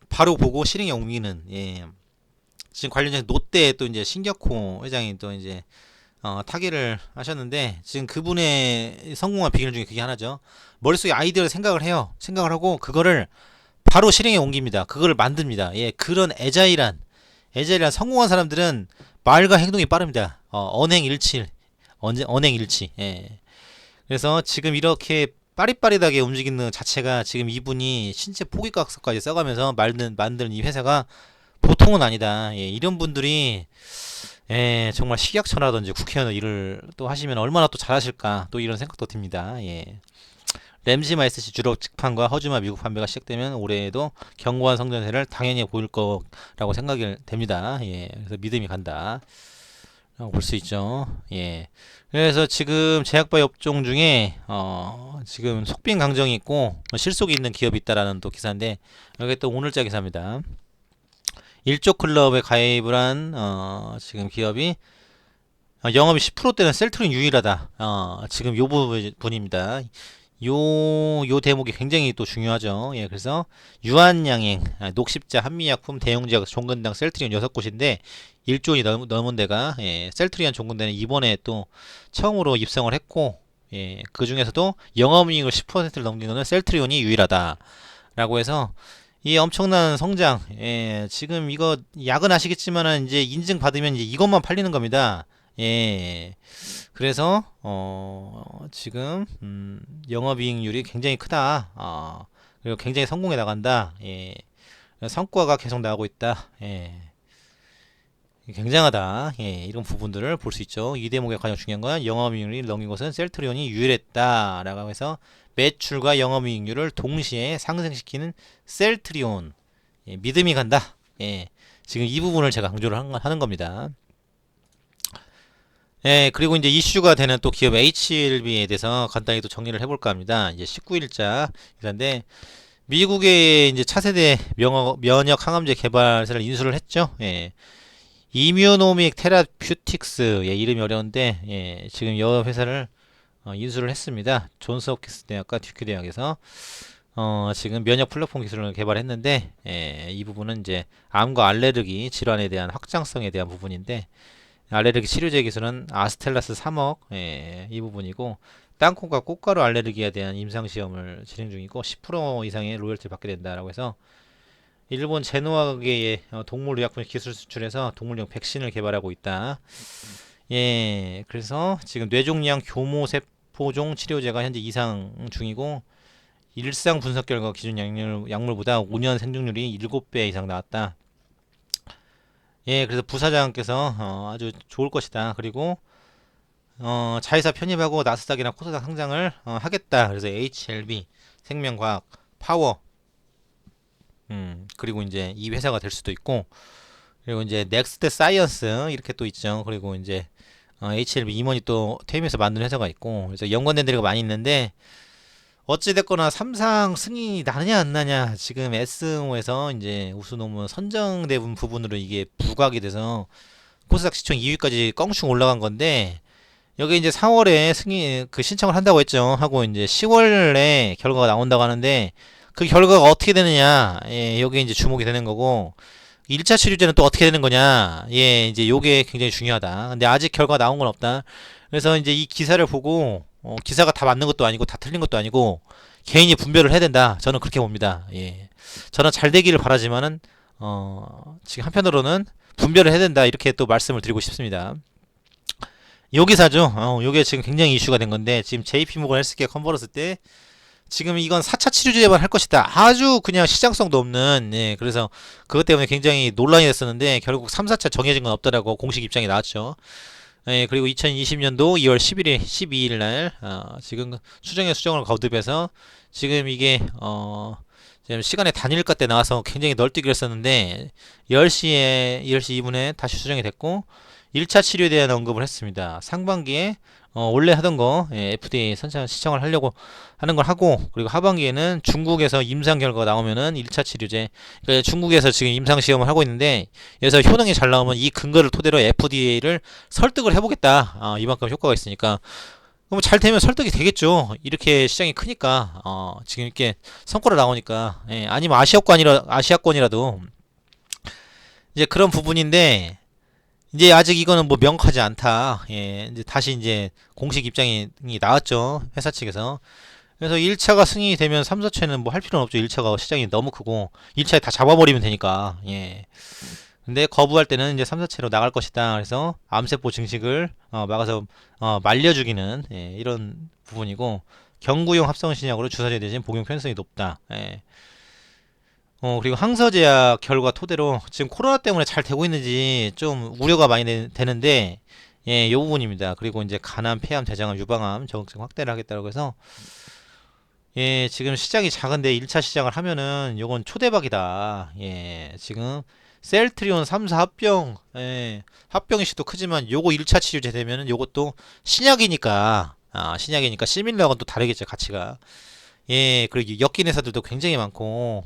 바로 보고 실행에 옮기는, 예, 지금 관련해서 롯데 또 이제 신격호 회장이 또 이제, 타계를 하셨는데 지금 그분의 성공한 비결 중에 그게 하나죠. 머릿속에 아이디어를 생각을 해요. 생각을 하고 그거를 바로 실행에 옮깁니다. 그거를 만듭니다. 예, 그런 애자일한 성공한 사람들은 말과 행동이 빠릅니다. 언행일치, 언행일치. 예. 그래서 지금 이렇게 빠릿빠릿하게 움직이는 자체가 지금 이분이 신체 포기각서까지 써가면서 만든 이 회사가 보통은 아니다. 예, 이런 분들이 예, 정말 식약처라든지 국회의원 일을 또 하시면 얼마나 또 잘하실까 또 이런 생각도 듭니다. 예. 램시마 SC 주력 직판과 허즈마 미국 판매가 시작되면 올해에도 견고한 성장세를 당연히 보일 거라고 생각이 됩니다. 예, 그래서 믿음이 간다. 볼 수 있죠. 예. 그래서 지금 제약바 업종 중에 지금 속빈 강정이 있고 실속이 있는 기업이 있다라는 또 기사인데 여기 또 오늘자 기사입니다. 일조 클럽에 가입을 한 지금 기업이 영업이 10%대는 셀트리온 유일하다. 지금 요 부분입니다. 요 대목이 굉장히 또 중요하죠. 예, 그래서 유한양행, 녹십자, 한미약품, 대용제약, 종근당, 셀트리온 6곳인데 1조 원이 넘은 데가 예, 셀트리온 종근대는 이번에 또 처음으로 입성을 했고 예, 그 중에서도 영업이익을 10%를 넘긴 거는 셀트리온이 유일하다라고 해서 이 엄청난 성장, 예, 지금 이거 야근하시겠지만은 이제 인증 받으면 이제 이것만 팔리는 겁니다. 예. 그래서 지금 영업이익률이 굉장히 크다. 그리고 굉장히 성공해 나간다. 예. 성과가 계속 나오고 있다. 예. 굉장하다. 예, 이런 부분들을 볼 수 있죠. 이 대목에 가장 중요한 건 영업이익률이 넘긴 것은 셀트리온이 유일했다라고 해서 매출과 영업이익률을 동시에 상승시키는 셀트리온. 예, 믿음이 간다. 예, 지금 이 부분을 제가 강조를 하는 겁니다. 예, 그리고 이제 이슈가 되는 또 기업 HLB에 대해서 간단히 또 정리를 해볼까 합니다. 이제 19일자 기사인데 미국의 이제 차세대 면역 항암제 개발사를 인수를 했죠. 예. 이뮤노믹 테라퓨틱스, 예, 이름이 어려운데 예, 지금 여 회사를 인수를 했습니다. 존스홉킨스 대학과 듀크 대학에서 지금 면역 플랫폼 기술을 개발했는데 예, 이 부분은 이제 암과 알레르기 질환에 대한 확장성에 대한 부분인데 알레르기 치료제 기술은 아스텔라스 3억 예, 이 부분이고 땅콩과 꽃가루 알레르기에 대한 임상 시험을 진행 중이고 10% 이상의 로열티를 받게 된다라고 해서 일본 제노아계의 동물 의약품 기술 수출해서 동물용 백신을 개발하고 있다. 예, 그래서 지금 뇌종양 교모세포종 치료제가 현재 이상 중이고 일상 분석 결과 기존 약물보다 5년 생존율이 7배 이상 나왔다. 예, 그래서 부사장께서 아주 좋을 것이다. 그리고 자회사 편입하고 나스닥이나 코스닥 상장을 하겠다. 그래서 HLB, 생명과학, 파워, 그리고 이제 이 회사가 될 수도 있고, 그리고 이제 넥스트 사이언스 이렇게 또 있죠. 그리고 이제 HLB 임원이 또 퇴임해서 만든 회사가 있고, 그래서 연관된 데가 많이 있는데 어찌됐거나 삼상 승인이 나느냐 안 나냐 지금 S모에서 이제 우수 논문 선정된 부분으로 이게 부각이 돼서 코스닥 시총 2위까지 껑충 올라간 건데 여기 이제 4월에 승인 그 신청을 한다고 했죠. 하고 이제 10월에 결과가 나온다고 하는데 그 결과가 어떻게 되느냐, 예, 여기 이제 주목이 되는 거고 1차 치료제는 또 어떻게 되는 거냐, 예, 이제 요게 굉장히 중요하다. 근데 아직 결과가 나온 건 없다. 그래서 이제 이 기사를 보고 기사가 다 맞는 것도 아니고 다 틀린 것도 아니고 개인이 분별을 해야 된다. 저는 그렇게 봅니다. 예. 저는 잘 되기를 바라지만은 지금 한편으로는 분별을 해야 된다. 이렇게 또 말씀을 드리고 싶습니다. 요 기사죠. 요게 지금 굉장히 이슈가 된 건데 지금 JP모건 헬스케어 컨버런스 때 지금 이건 4차 치료제만 할 것이다. 아주 그냥 시장성도 없는, 예, 그래서 그것 때문에 굉장히 논란이 됐었는데 결국 3, 4차 정해진 건 없더라고 공식 입장이 나왔죠. 예, 그리고 2020년도 2월 11일, 12일 날 지금 수정을 거듭해서 지금 이게 지금 시간에 단일가 때 나와서 굉장히 널뛰기를 했었는데 10시 2분에 다시 수정이 됐고 1차 치료에 대한 언급을 했습니다. 상반기에 원래 하던 거 FDA 선착 시청을 하려고 하는 걸 하고 그리고 하반기에는 중국에서 임상 결과가 나오면은 1차 치료제 그러니까 중국에서 지금 임상 시험을 하고 있는데 여기서 효능이 잘 나오면 이 근거를 토대로 FDA를 설득을 해보겠다. 이만큼 효과가 있으니까 그럼 잘 되면 설득이 되겠죠. 이렇게 시장이 크니까 지금 이렇게 성과가 나오니까 아니면 아시아권이라도 이제 그런 부분인데 이제 아직 이거는 뭐 명확하지 않다. 예, 이제 다시 이제 공식 입장이 나왔죠. 회사 측에서. 그래서 1차가 승인이 되면 3, 4차는 뭐 할 필요는 없죠. 1차가 시장이 너무 크고 1차에 다 잡아버리면 되니까. 예. 근데 거부할 때는 이제 3, 4차로 나갈 것이다. 그래서 암세포 증식을 막아서 말려 죽이는 이런 부분이고 경구용 합성 신약으로 주사제 대신 복용 편성이 높다. 예. 그리고 항서제약 결과 토대로 지금 코로나 때문에 잘 되고 있는지 좀 우려가 많이 되는데, 예, 요 부분입니다. 그리고 이제 간암, 폐암, 대장암, 유방암 적응증 확대를 하겠다고 해서, 예, 지금 시장이 작은데 1차 시장을 하면은 요건 초대박이다. 예, 지금 셀트리온 3사 합병, 예, 합병이 시도 크지만 요거 1차 치료제 되면은 요것도 신약이니까 시밀러하고는 또 다르겠죠, 가치가. 예, 그리고 엮인 회사들도 굉장히 많고,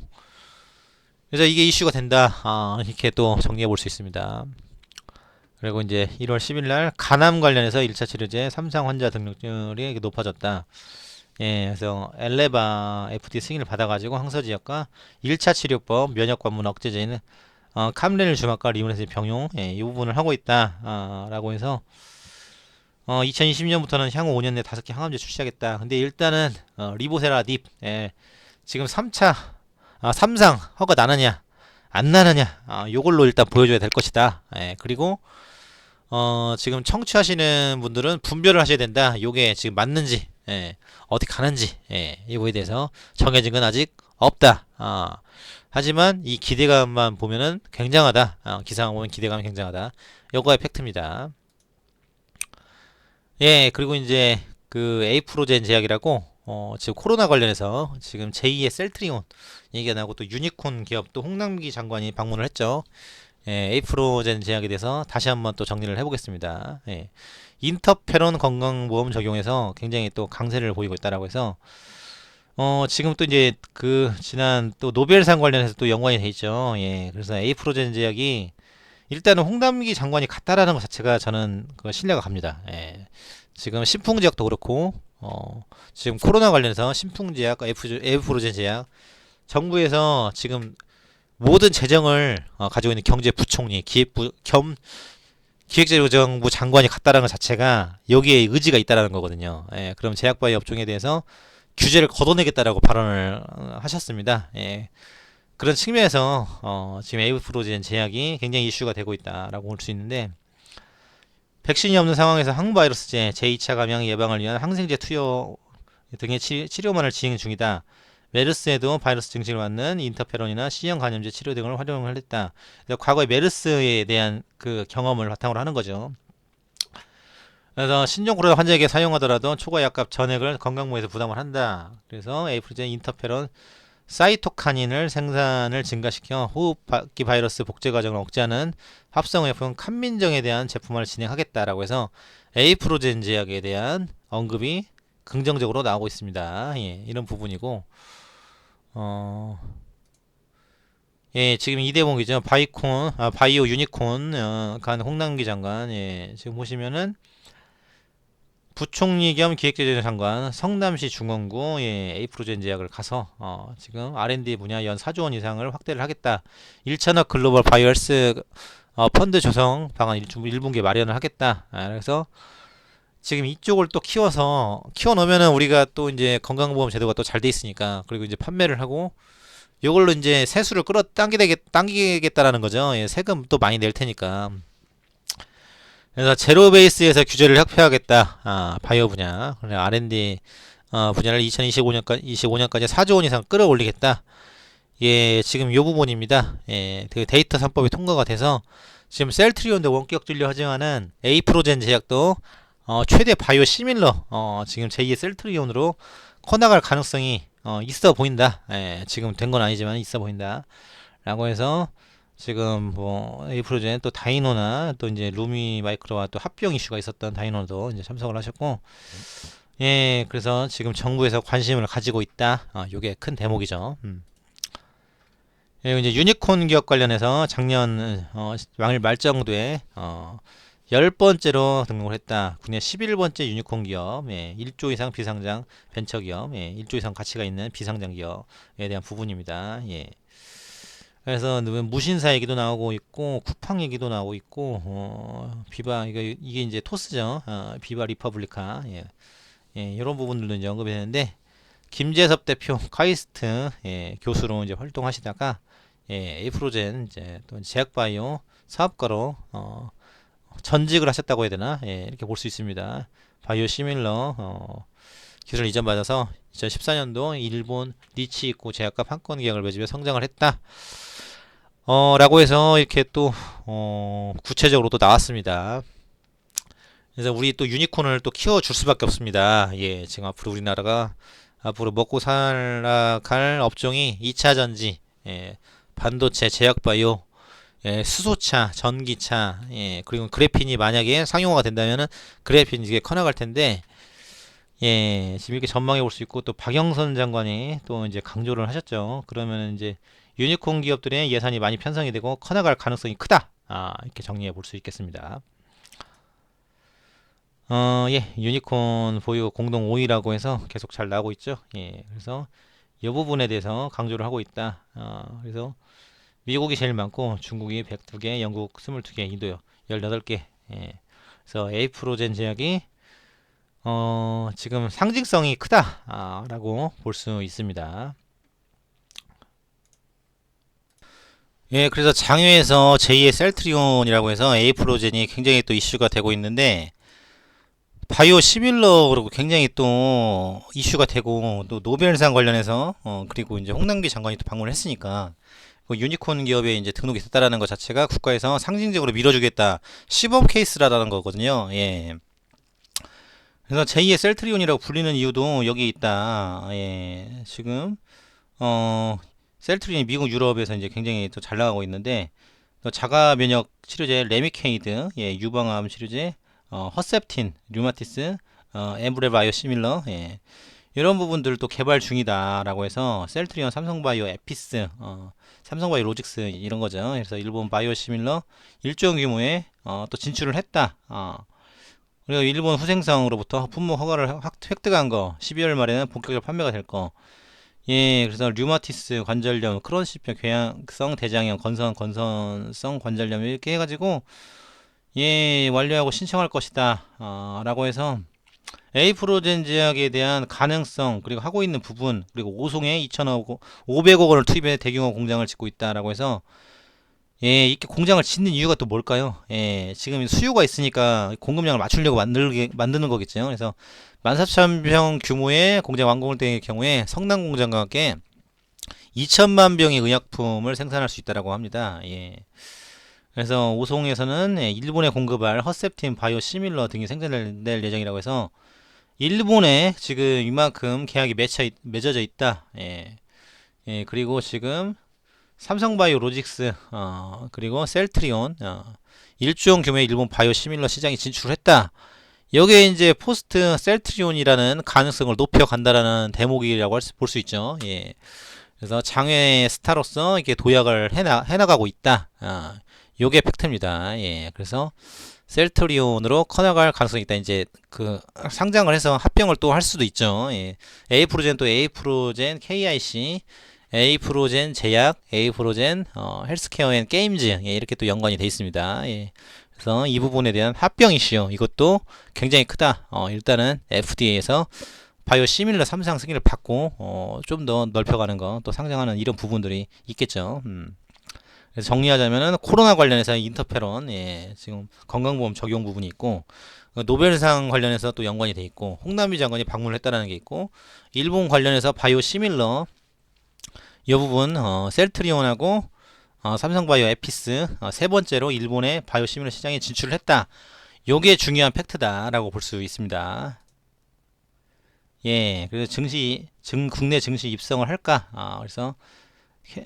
그래서 이게 이슈가 된다. 이렇게 또 정리해 볼 수 있습니다. 그리고 이제 1월 10일 날 간암 관련해서 1차 치료제 삼상 환자 등록률이 높아졌다. 예, 그래서 엘레바 FD 승인을 받아가지고 항서지역과 1차 치료법 면역 관문 억제제는 캄렌을 주막과 리온에서 병용 이 부분을 하고 있다. 라고 해서 2020년부터는 향후 5년 내 5개 항암제 출시하겠다. 근데 일단은 리보세라딥 지금 3차 삼상 허가 나느냐 안 나느냐 요걸로 일단 보여줘야 될 것이다. 그리고 지금 청취하시는 분들은 분별을 하셔야 된다. 요게 지금 맞는지 어디 가는지 이거에 대해서 정해진 건 아직 없다. 하지만 이 기대감만 보면은 굉장하다. 기사만 보면 기대감이 굉장하다. 요거의 팩트입니다. 예, 그리고 이제 그 에이프로젠 제약이라고 지금 코로나 관련해서 지금 제2의 셀트리온 얘기가 나오고 또 유니콘 기업 또 홍남기 장관이 방문을 했죠. 예, 에이프로젠 제약에 대해서 다시 한번 또 정리를 해보겠습니다. 예, 인터페론 건강보험 적용해서 굉장히 또 강세를 보이고 있다라고 해서 지금 또 이제 그 지난 또 노벨상 관련해서 또 연관이 돼 있죠. 예, 그래서 에이프로젠 제약이 일단은 홍남기 장관이 갔다라는 것 자체가 저는 그 신뢰가 갑니다. 예. 지금 신풍제약도 그렇고 지금 코로나 관련해서 신풍제약, 에이프로젠 제약 정부에서 지금 모든 재정을 가지고 있는 경제부총리, 기획재정부 장관이 갔다라는 것 자체가 여기에 의지가 있다라는 거거든요. 예, 그럼 제약바이오 업종에 대해서 규제를 걷어내겠다라고 발언을 하셨습니다. 예, 그런 측면에서 지금 에이프로젠 제약이 굉장히 이슈가 되고 있다라고 볼 수 있는데 백신이 없는 상황에서 항바이러스제 제2차 감염 예방을 위한 항생제 투여 등의 치료만을 진행 중이다. 메르스에도 바이러스 증식을 맞는 인터페론이나 C형 감염제 치료 등을 활용을 했다. 과거에 메르스에 대한 그 경험을 바탕으로 하는 거죠. 그래서 신종 코로나 환자에게 사용하더라도 초과 약값 전액을 건강부에서 부담을 한다. 그래서 에이프로젠 인터페론 사이토카닌을 생산을 증가시켜 호흡기 바이러스 복제 과정을 억제하는 합성의약품 칸민정에 대한 제품화를 진행하겠다라고 해서 에이프로젠 제약에 대한 언급이 긍정적으로 나오고 있습니다. 예, 이런 부분이고 예, 지금 이 대목이죠. 바이오 유니콘 간 홍남기 장관 지금 보시면은 부총리 겸 기획재정 장관 성남시 중원구 에이프로젠 제약을 가서 지금 R&D 분야 연 4조 원 이상을 확대를 하겠다. 1천억 글로벌 바이오헬스 펀드 조성 방안 1분기 마련을 하겠다. 그래서 지금 이쪽을 또 키워 놓으면은 우리가 또 이제 건강보험 제도가 또 잘 돼 있으니까, 그리고 이제 판매를 하고 이걸로 이제 세수를 당기겠다라는 거죠. 예, 세금 또 많이 낼 테니까. 그래서 제로 베이스에서 규제를 확대하겠다. 바이오 분야. 그래 R&D 분야를 2025년까지 4조 원 이상 끌어올리겠다. 예, 지금 요 부분입니다. 예, 그 데이터 3법이 통과가 돼서 지금 셀트리온도 원격 진료 하지만은 에이프로젠 제약도 최대 바이오 시밀러 지금 제2의 셀트리온으로 커나갈 가능성이 있어 보인다. 예, 지금 된 건 아니지만 있어 보인다. 라고 해서 지금 뭐 에이프로젠 또 다이노나 또 이제 루미 마이크로와 또 합병 이슈가 있었던 다이노도 이제 참석을 하셨고, 예, 그래서 지금 정부에서 관심을 가지고 있다. 요게 큰 대목이죠. 예, 이제 유니콘 기업 관련해서 작년 말 정도에 10번째로 등록을 했다. 국내 11번째 유니콘 기업, 예, 1조 이상 비상장 벤처 기업, 예, 1조 이상 가치가 있는 비상장 기업에 대한 부분입니다. 예. 그래서 무신사 얘기도 나오고 있고 쿠팡 얘기도 나오고 있고 비바 이게 이제 토스죠. 비바 리퍼블리카, 예. 예, 이런 부분들도 이제 언급이 되는데, 김재섭 대표 카이스트, 예, 교수로 이제 활동하시다가, 예, 에이프로젠 이제 또 제약바이오 사업가로 전직을 하셨다고 해야 되나, 예, 이렇게 볼 수 있습니다. 바이오 시밀러 기술을 이전받아서 2014년도 일본 니치 있고 제약과 판권 계약을 맺으며 성장을 했다. 라고 해서 이렇게 또 구체적으로 또 나왔습니다. 그래서 우리 또 유니콘을 또 키워줄 수밖에 없습니다. 예, 지금 앞으로 우리나라가 앞으로 먹고 살아갈 업종이 2차 전지, 예, 반도체, 제약바이오, 예, 수소차, 전기차, 예, 그리고 그래핀이 만약에 상용화가 된다면은 그래핀 이게 커나갈 텐데, 예, 지금 이렇게 전망해 볼 수 있고, 또 박영선 장관이 또 이제 강조를 하셨죠. 그러면 이제 유니콘 기업들의 예산이 많이 편성이 되고 커나갈 가능성이 크다. 이렇게 정리해 볼 수 있겠습니다. 예, 유니콘 보유 공동 5위라고 해서 계속 잘 나오고 있죠. 예, 그래서 이 부분에 대해서 강조를 하고 있다. 그래서 미국이 제일 많고 중국이 102개, 영국 22개, 인도 18개. 예, 그래서 에이프로젠 제약이 지금 상징성이 크다. 라고 볼 수 있습니다. 예, 그래서 장외에서 제2의 셀트리온이라고 해서 에이프로젠이 굉장히 또 이슈가 되고 있는데, 바이오 시밀러 그리고 굉장히 또 이슈가 되고, 또 노벨상 관련해서 그리고 이제 홍남기 장관이 또 방문을 했으니까 그 유니콘 기업에 이제 등록이 됐다라는 것 자체가 국가에서 상징적으로 밀어주겠다, 시범 케이스라는 거거든요. 예. 그래서 제2의 셀트리온이라고 불리는 이유도 여기 있다. 예. 지금 셀트리온이 미국, 유럽에서 이제 굉장히 또 잘 나가고 있는데, 또 자가 면역 치료제 레미케이드, 예, 유방암 치료제, 허셉틴, 류마티스, 엠브레 바이오 시밀러, 예, 이런 부분들 또 개발 중이다라고 해서 셀트리온, 삼성바이오, 에피스, 삼성바이오 로직스 이런 거죠. 그래서 일본 바이오 시밀러 1조 규모의 또 진출을 했다. 그리고 일본 후생성으로부터 품목 허가를 획득한 거 12월 말에는 본격적으로 판매가 될 거. 예, 그래서 류마티스, 관절염, 크론시병, 궤양성, 대장염, 건선성 관절염 이렇게 해가지고 예, 완료하고 신청할 것이다. 라고 해서 에이프로젠 제약에 대한 가능성, 그리고 하고 있는 부분, 그리고 오송에 2,500억 원을 투입해 대규모 공장을 짓고 있다라고 해서, 예, 이렇게 공장을 짓는 이유가 또 뭘까요? 예, 지금 수요가 있으니까 공급량을 맞추려고 만드는 거겠죠. 그래서 14,000병 규모의 공장 완공을 될 경우에 성남 공장과 함께 2천만 병의 의약품을 생산할 수 있다라고 합니다. 예. 그래서 오송에서는 일본에 공급할 허셉틴, 바이오 시밀러 등이 생산될 예정이라고 해서 일본에 지금 이만큼 계약이 맺어져 있다. 예. 예, 그리고 지금 삼성바이오 로직스, 그리고 셀트리온, 1조 규모의 일본 바이오 시밀러 시장에 진출했다. 여기에 이제 포스트 셀트리온이라는 가능성을 높여간다라는 대목이라고 볼 수 있죠. 예. 그래서 장외 스타로서 이렇게 도약을 해나가고 있다. 요게 팩트입니다. 예. 그래서 셀트리온으로 커나갈 가능성이 있다. 이제 그 상장을 해서 합병을 또 할 수도 있죠. 예. 에이프로젠 또 에이프로젠 KIC, 에이프로젠 제약, 에이프로젠 헬스케어 앤 게임즈, 예, 이렇게 또 연관이 돼 있습니다. 예. 그래서 이 부분에 대한 합병 이슈 이것도 굉장히 크다. 일단은 FDA에서 바이오 시밀러 3상 승인을 받고 좀 더 넓혀가는 거 또 상장하는 이런 부분들이 있겠죠. 그래서 정리하자면은 코로나 관련해서 인터페론 지금 건강보험 적용 부분이 있고 노벨상 관련해서 또 연관이 돼 있고 홍남기 장관이 방문을 했다는 게 있고 일본 관련해서 바이오 시밀러 이 부분 셀트리온하고 삼성바이오 에피스 세 번째로 일본의 바이오 시밀러 시장에 진출을 했다. 요게 중요한 팩트다라고 볼 수 있습니다. 예, 그래서 국내 증시 입성을 할까? 그래서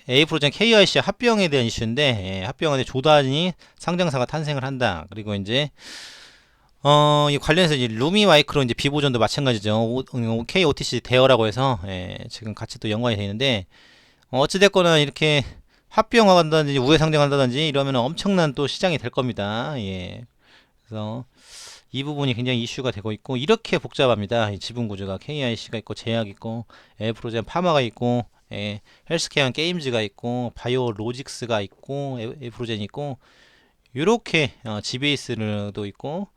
에이프로젠 KIC 합병에 대한 이슈인데, 합병안에 조단위 상장사가 탄생을 한다. 그리고 이제, 이 관련해서 이제 루미 마이크로 이제 비보존도 마찬가지죠. KOTC 대여라고 해서, 지금 같이 또 연관이 되어 있는데, 어찌됐거나 이렇게 합병한다든지 우회 상장한다든지 이러면 엄청난 또 시장이 될 겁니다. 예. 그래서, 이 부분이 굉장히 이슈가 되고 있고 이렇게 복잡합니다. 이 지분 구조가 KIC가 있고 제약 있고 에프로젠 파마가 있고 헬스케어 게임즈가 있고 바이오 로직스가 있고 에프로젠이 있고 이렇게 지베이스도 있고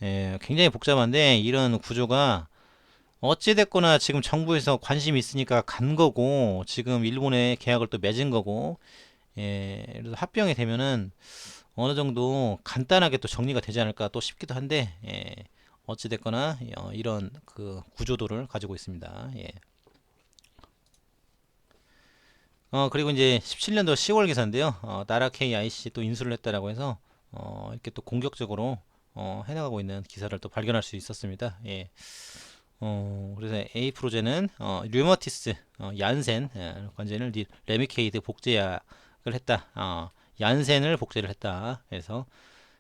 굉장히 복잡한데 이런 구조가 어찌됐거나 지금 정부에서 관심이 있으니까 간 거고 지금 일본에 계약을 또 맺은 거고 그래서 합병이 되면은 어느 정도 간단하게 또 정리가 되지 않을까 또 싶기도 한데 어찌됐거나 이런 그 구조도를 가지고 있습니다. 그리고 이제 17년도 10월 기사인데요. 나라 KIC 또 인수를 했다라고 해서 이렇게 또 공격적으로 해나가고 있는 기사를 또 발견할 수 있었습니다. 그래서 에이프로젠은 류머티스 얀센 관제를 레미케이드 복제약을 했다. 얀센을 복제를 했다. 그래서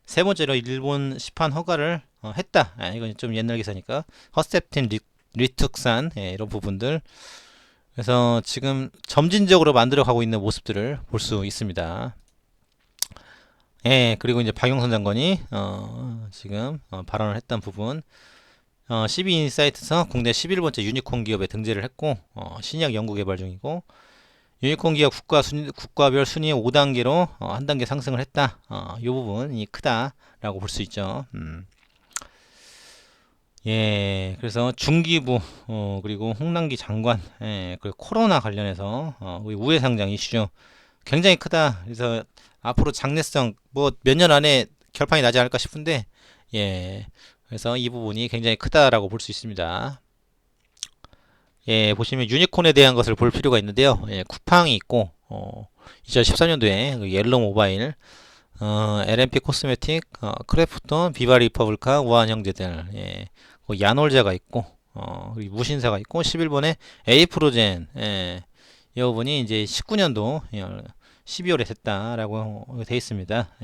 세 번째로 일본 시판 허가를 했다. 이건 좀 옛날 기사니까 허셉틴 리툭산 이런 부분들. 그래서 지금 점진적으로 만들어가고 있는 모습들을 볼 수 있습니다. 그리고 이제 박영선 장관이 지금 발언을 했던 부분. 12인사이트에서 국내 11번째 유니콘 기업에 등재를 했고 신약 연구 개발 중이고 유니콘 기업 국가별 순위 5단계로 한 단계 상승을 했다. 이 부분이 크다라고 볼 수 있죠. 그래서 중기부 그리고 홍남기 장관 그리고 코로나 관련해서 우리 우회 상장 이슈 굉장히 크다. 그래서 앞으로 장래성 뭐 몇 년 안에 결판이 나지 않을까 싶은데 그래서 이 부분이 굉장히 크다라고 볼 수 있습니다. 보시면 유니콘에 대한 것을 볼 필요가 있는데요. 쿠팡이 있고 2013년도에 옐로 모바일, LMP 코스메틱, 크래프톤, 비바 리퍼블카, 우한 형제들, 야놀자가 있고 무신사가 있고 11번에 에이프로젠 이 부분이 이제 19년도 12월에 됐다라고 되어 있습니다.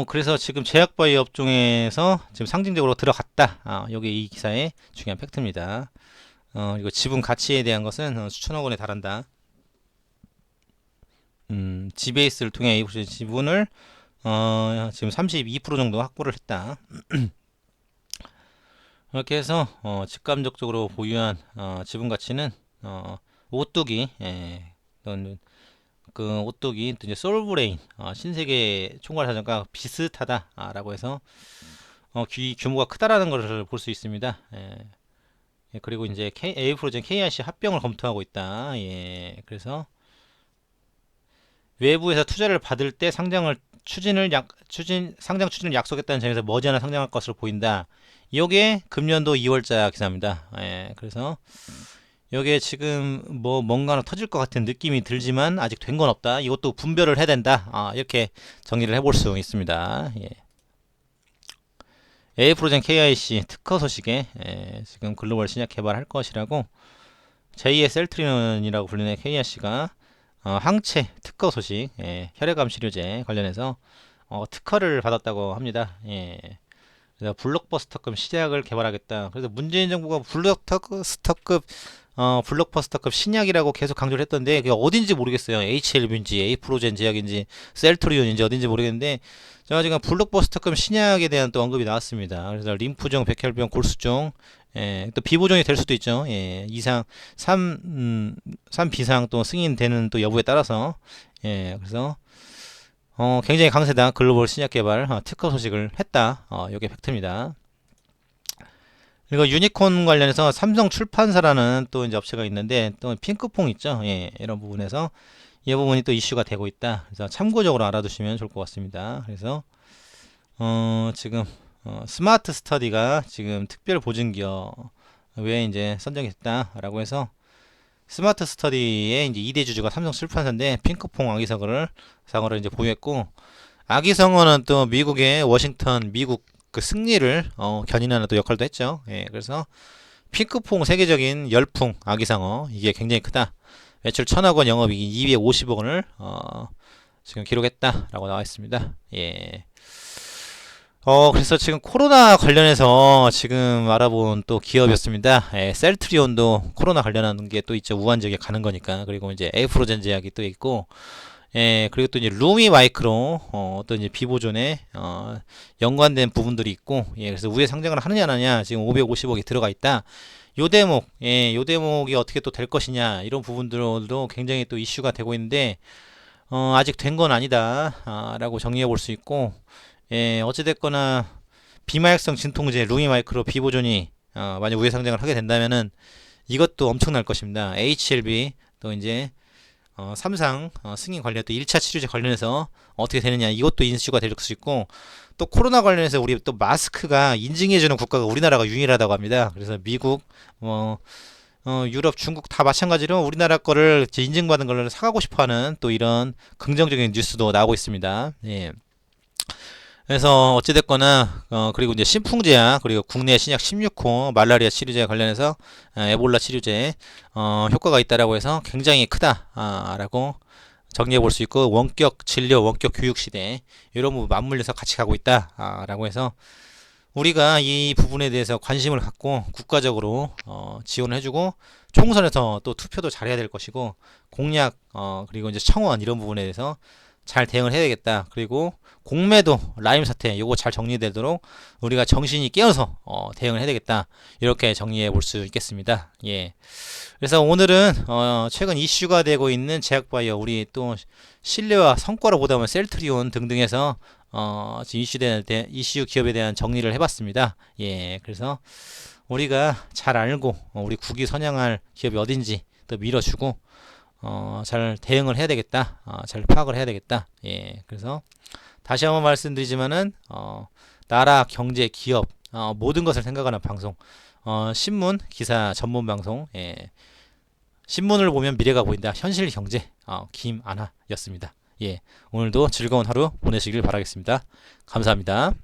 그래서 지금 제약바이오 업종에서 지금 상징적으로 들어갔다. 여기 이 기사의 중요한 팩트입니다. 그리고 지분 가치에 대한 것은 수천억 원에 달한다. 지베이스를 통해 에이프로젠 지분을 지금 32% 정도 확보를 했다. 이렇게 해서 직감적으로 보유한 지분 가치는 오뚜기 그 오뚜기 이제 솔브레인 신세계 총괄사장과 비슷하다라고 해서 규모가 크다라는 것을 볼 수 있습니다. 그리고 이제 에이프로젠 KIC 합병을 검토하고 있다. 그래서 외부에서 투자를 받을 때 상장 추진을 약속했다는 점에서 머지않아 상장할 것으로 보인다. 이게 금년도 2월자 기사입니다. 그래서 여기에 지금 뭔가 터질 것 같은 느낌이 들지만 아직 된 건 없다. 이것도 분별을 해야 된다. 이렇게 정리를 해볼 수 있습니다. 에이프로젠 KIC 특허 소식에 지금 글로벌 신약 개발할 것이라고 제2의 셀트리온이라고 불리는 KIC가 항체 특허 소식, 혈액암 치료제 관련해서 특허를 받았다고 합니다. 그래서 블록버스터급 시약을 개발하겠다. 그래서 문재인 정부가 블록버스터급 신약이라고 계속 강조를 했던데 그게 어딘지 모르겠어요. HLB인지 에이프로젠 제약인지 셀트리온인지 어딘지 모르겠는데 제가 지금 블록버스터급 신약에 대한 또 언급이 나왔습니다. 그래서 림프종, 백혈병, 골수종 또 비보종이 될 수도 있죠. 3비상 또 승인되는 또 여부에 따라서 그래서 굉장히 강세다. 글로벌 신약 개발 특허 소식을 했다. 요게 팩트입니다. 그리고 유니콘 관련해서 삼성 출판사라는 또 이제 업체가 있는데 또 핑크퐁 있죠. 예, 이런 부분에서 이 부분이 또 이슈가 되고 있다. 그래서 참고적으로 알아두시면 좋을 것 같습니다. 그래서 지금 스마트 스터디가 지금 특별 보증 기업에 이제 선정이 됐다라고 해서 스마트 스터디의 이제 2대 주주가 삼성 출판사인데 핑크퐁 아기성어를 상어를 이제 보유했고 아기성어는 또 미국의 워싱턴 미국 그 승리를 견인하는 또 역할도 했죠. 예, 그래서 핑크퐁 세계적인 열풍 아기상어 이게 굉장히 크다. 매출 1000억 원, 영업이익 250억 원을 지금 기록했다라고 나와 있습니다. 예. 그래서 지금 코로나 관련해서 지금 알아본 또 기업이었습니다. 예, 셀트리온도 코로나 관련한 게 또 있죠. 우한 지역에 가는 거니까. 그리고 이제 에이프로젠 제약이 또 있고, 예, 그리고 또 이제 루미 마이크로, 또 이제 비보존에, 연관된 부분들이 있고, 예, 그래서 우회 상장을 하느냐, 안 하느냐, 지금 550억이 들어가 있다. 요 대목, 예, 요 대목이 어떻게 또 될 것이냐, 이런 부분들도 굉장히 또 이슈가 되고 있는데, 아직 된 건 아니다, 라고 정리해 볼 수 있고, 예, 어찌됐거나, 비마약성 진통제, 루미 마이크로 비보존이, 만약 우회 상장을 하게 된다면은, 이것도 엄청날 것입니다. HLB, 또 이제, 삼상 승인 관련 또 1차 치료제 관련해서 어떻게 되느냐 이것도 이슈가 될 수 있고 또 코로나 관련해서 우리 또 마스크가 인증해주는 국가가 우리나라가 유일하다고 합니다. 그래서 미국, 유럽, 중국 다 마찬가지로 우리나라 거를 인증받은 걸 사가고 싶어하는 또 이런 긍정적인 뉴스도 나오고 있습니다. 예. 그래서 어찌됐거나 그리고 이제 신풍제약 그리고 국내 신약 16호 말라리아 치료제 관련해서 에볼라 치료제 효과가 있다라고 해서 굉장히 크다라고 정리해 볼 수 있고 원격 진료 원격 교육 시대 이런 부분 맞물려서 같이 가고 있다라고 해서 우리가 이 부분에 대해서 관심을 갖고 국가적으로 지원을 해주고 총선에서 또 투표도 잘해야 될 것이고 공약 그리고 이제 청원 이런 부분에 대해서 잘 대응을 해야 되겠다. 그리고 공매도 라임 사태 요거 잘 정리되도록 우리가 정신이 깨어서 대응을 해야 되겠다. 이렇게 정리해 볼 수 있겠습니다. 예. 그래서 오늘은 최근 이슈가 되고 있는 제약바이오 우리 또 신뢰와 성과로 보다 보면 셀트리온 등등해서 지금 이슈 기업에 대한 정리를 해봤습니다. 예. 그래서 우리가 잘 알고 우리 국위 선양할 기업이 어딘지 또 밀어주고 잘 대응을 해야 되겠다. 잘 파악을 해야 되겠다. 예. 그래서 다시 한번 말씀드리지만은 나라, 경제, 기업 모든 것을 생각하는 방송. 신문, 기사 전문 방송. 예. 신문을 보면 미래가 보인다. 현실 경제. 김아나였습니다. 예. 오늘도 즐거운 하루 보내시길 바라겠습니다. 감사합니다.